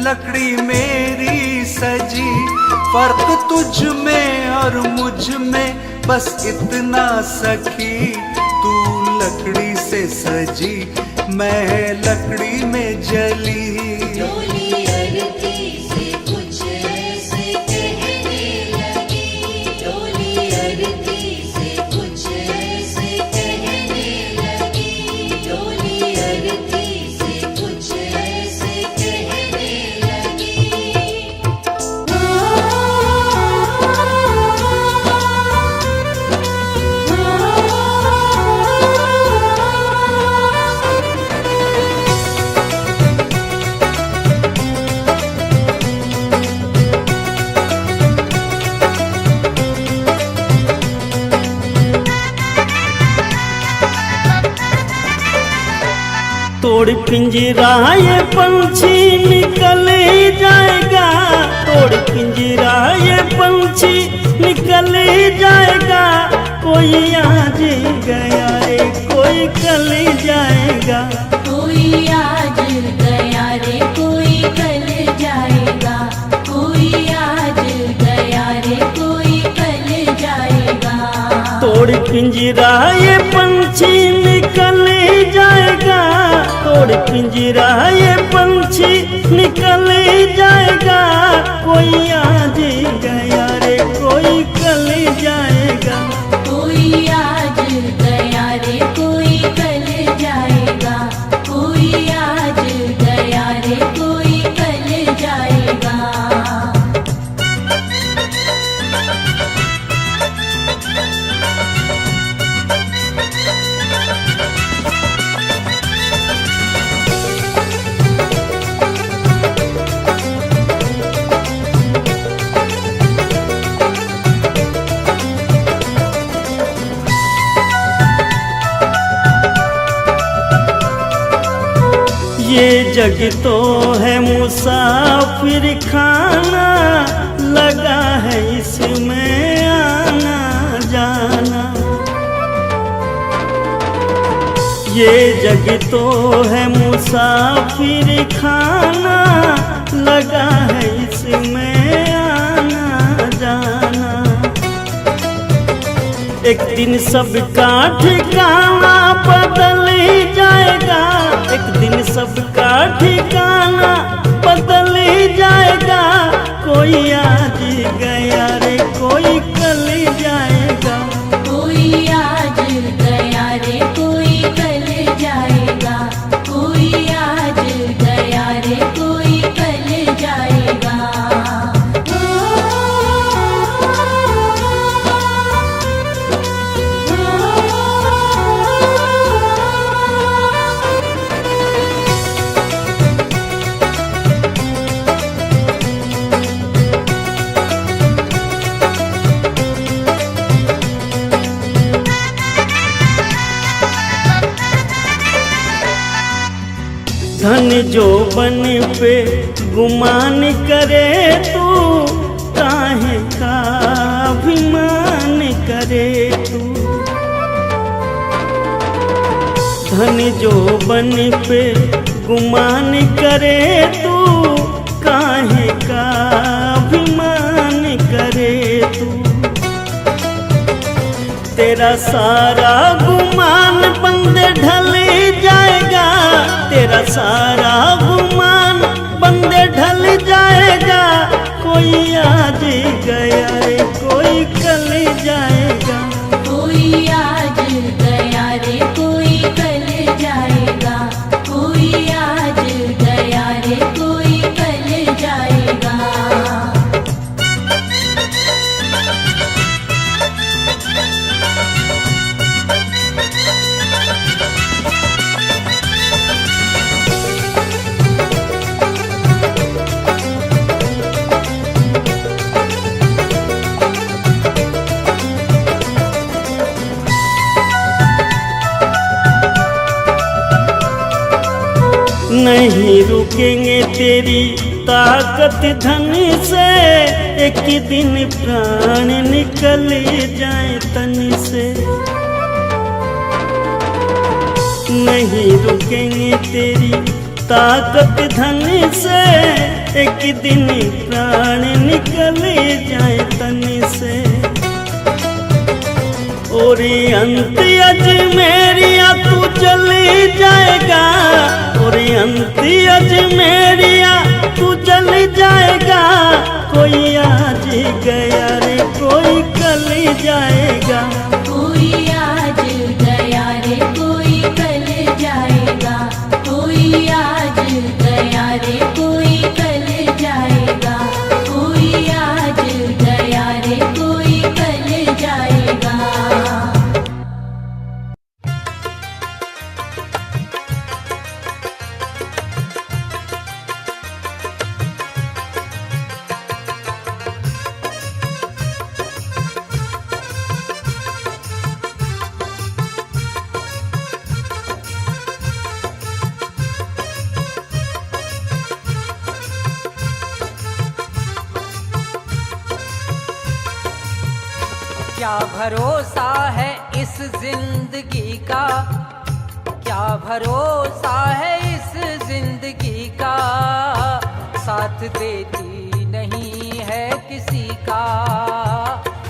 लकड़ी मेरी सजी। फर्क तुझ में और मुझ में बस इतना सखी, तू लकड़ी से सजी, मैं लकड़ी में जली। डोली अरती से कुछ ऐसे कहने लगी। डोली अरती से कुछ ऐसे कहने लगी। डोली अरती से कुछ ऐसे कहने लगी। तोड़ पिंजरा ये पंछी निकल जाएगा, तोड़ पिंजरा ये पंछी निकल जाएगा। कोई आज गया रे कोई कल जाएगा। कोई आज गया रे कोई कल जाएगा। कोई आज गया रे कोई कल जाएगा। तोड़ पिंजरा ये पंछी निकल जाएगा, तोड़ पिंजरा ये पंछी निकल जाएगा। कोई आज गया रे कोई कल जाएगा। कोई आज गया रे कोई कल जाएगा। कोई आज गया रे कोई कल जाएगा। ये जग तो है मुसाफिर खाना, लगा है इसमें आना जाना। ये जग तो है मुसाफिर खाना, लगा है इसमें आना जाना। एक दिन सबका ठिकाना बदल जाएगा, एक दिन सबका ठिकाना बदल जाएगा। कोई आज गया रे कोई कल जाएगा। कोई आज गया रे कोई कल जाएगा। कोई आज गया रे कोई कल जाएगा। धन जो बन पे गुमान करे तू, काहे का अभिमान करे तू। धन जो बन पे गुमान करे तू, काहे का अभिमान करे तू। तेरा सारा गुमान बंदे ढल जाएगा, तेरा सारा गुमान बंदे ढल जाएगा। कोई आज गया रे कोई कल जाएगा, कोई आज गया रे कोई कल जाएगा, कोई आज गया रे कोई कल जाएगा। नहीं रुकेंगे तेरी ताकत धन से, एक दिन प्राण निकल जाए तन से। नहीं रुकेंगे तेरी ताकत धन से, एक दिन प्राण निकल जाए तन से। और अंत अज मेरिया तू चली जाएगा, और अंत अज मेरिया तू चल जाएगा। कोई आज गया रे कोई कल जाएगा, कोई आज गया रे कोई कल जाएगा, कोई आज गया रे कोई कल जाएगा, कोई आज गया रे कोई कल जाएगा। क्या भरोसा है इस जिंदगी का, क्या भरोसा है इस जिंदगी का। साथ देती नहीं है किसी का,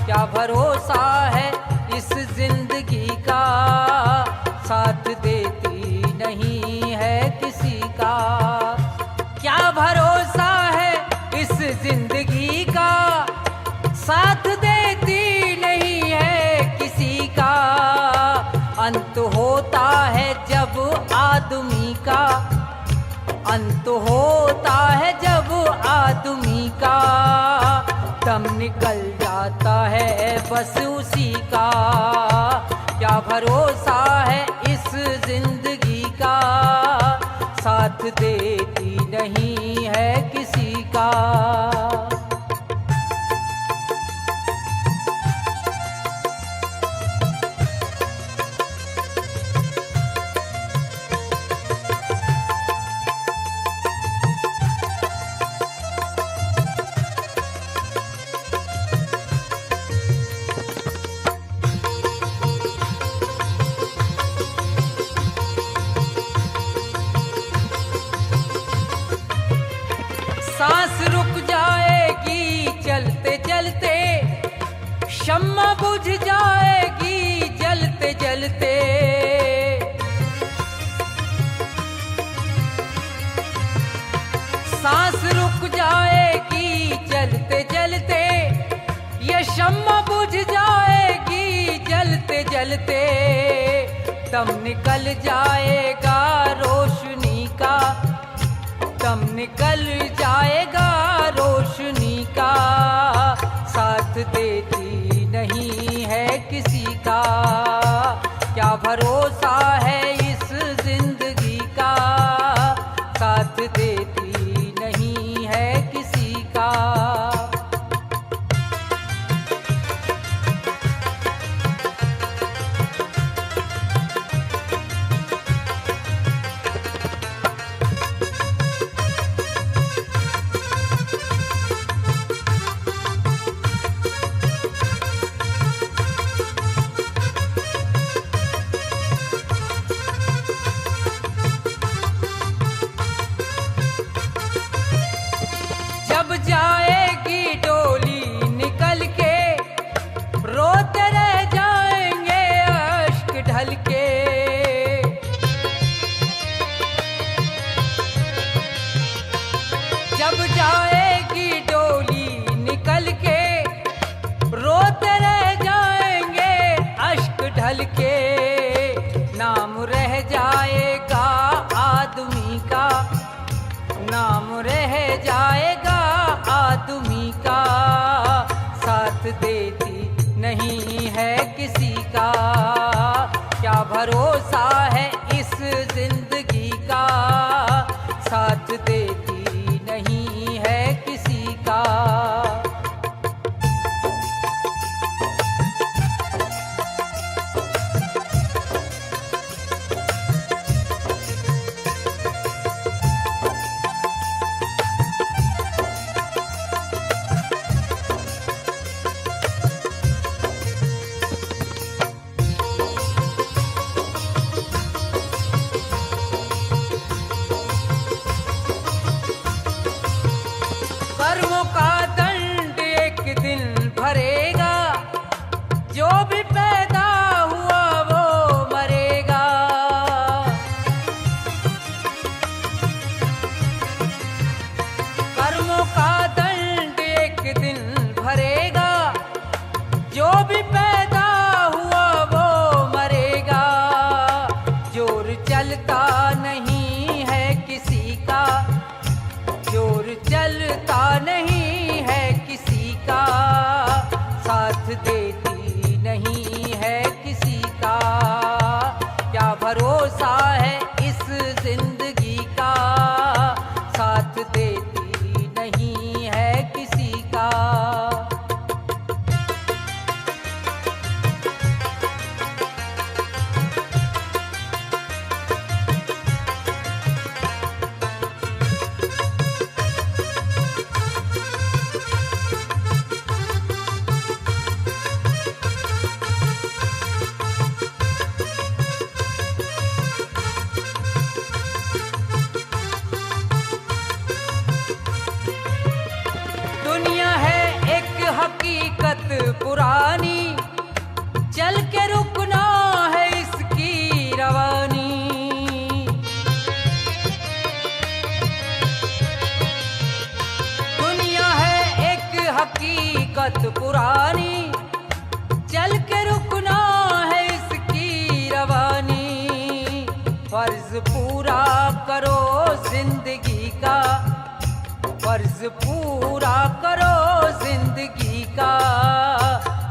क्या भरोसा है इस जिंदगी का। साथ देती नहीं है किसी का, क्या भरोसा है इस जिंदगी का। साथ देती नहीं है किसी का। अंत होता है जब आदमी का, अंत होता है जब आदमी का। दम निकल जाता है बस उसी का, क्या भरोसा है इस जिंदगी का। साथ देती नहीं है किसी का। सांस रुक जाएगी चलते चलते, शम्मा बुझ जाएगी जलते जलते। सांस रुक जाएगी चलते चलते, ये शम्मा बुझ जाएगी जलते जलते। दम निकल जाएगा रोशनी का, दम निकल जाएगा रोशनी का। साथ देती नहीं है किसी का, क्या भरोसा है इस जिंदगी का। साथ देती नहीं है किसी का। नाम रह जाएगा आदमी का, साथ देती नहीं है किसी का। क्या भरोसा है इस जिंदगी का, साथ देती नहीं है किसी का। कर्मों का दंड एक दिन भरेगा, जो भी पैदा हुआ वो मरेगा। कर्मों का दंड एक दिन भरेगा, जो भी पैदा हुआ वो मरेगा। जोर चलता नहीं है किसी का, जोर चलता नहीं है किसी का, साथ देती नहीं है किसी का। क्या भरोसा है इस जिंदगी का, साथ देती नहीं है किसी का। दुनिया है एक हकीकत पुरानी, चल के रुकना है इसकी रवानी। दुनिया है एक हकीकत पुरानी, चल के रुकना है इसकी रवानी। फर्ज पूरा करो जिंदगी का, फर्ज पूरा करो जिंदगी का,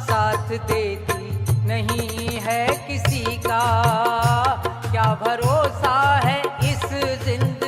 साथ देती नहीं है किसी का। क्या भरोसा है इस जिंदगी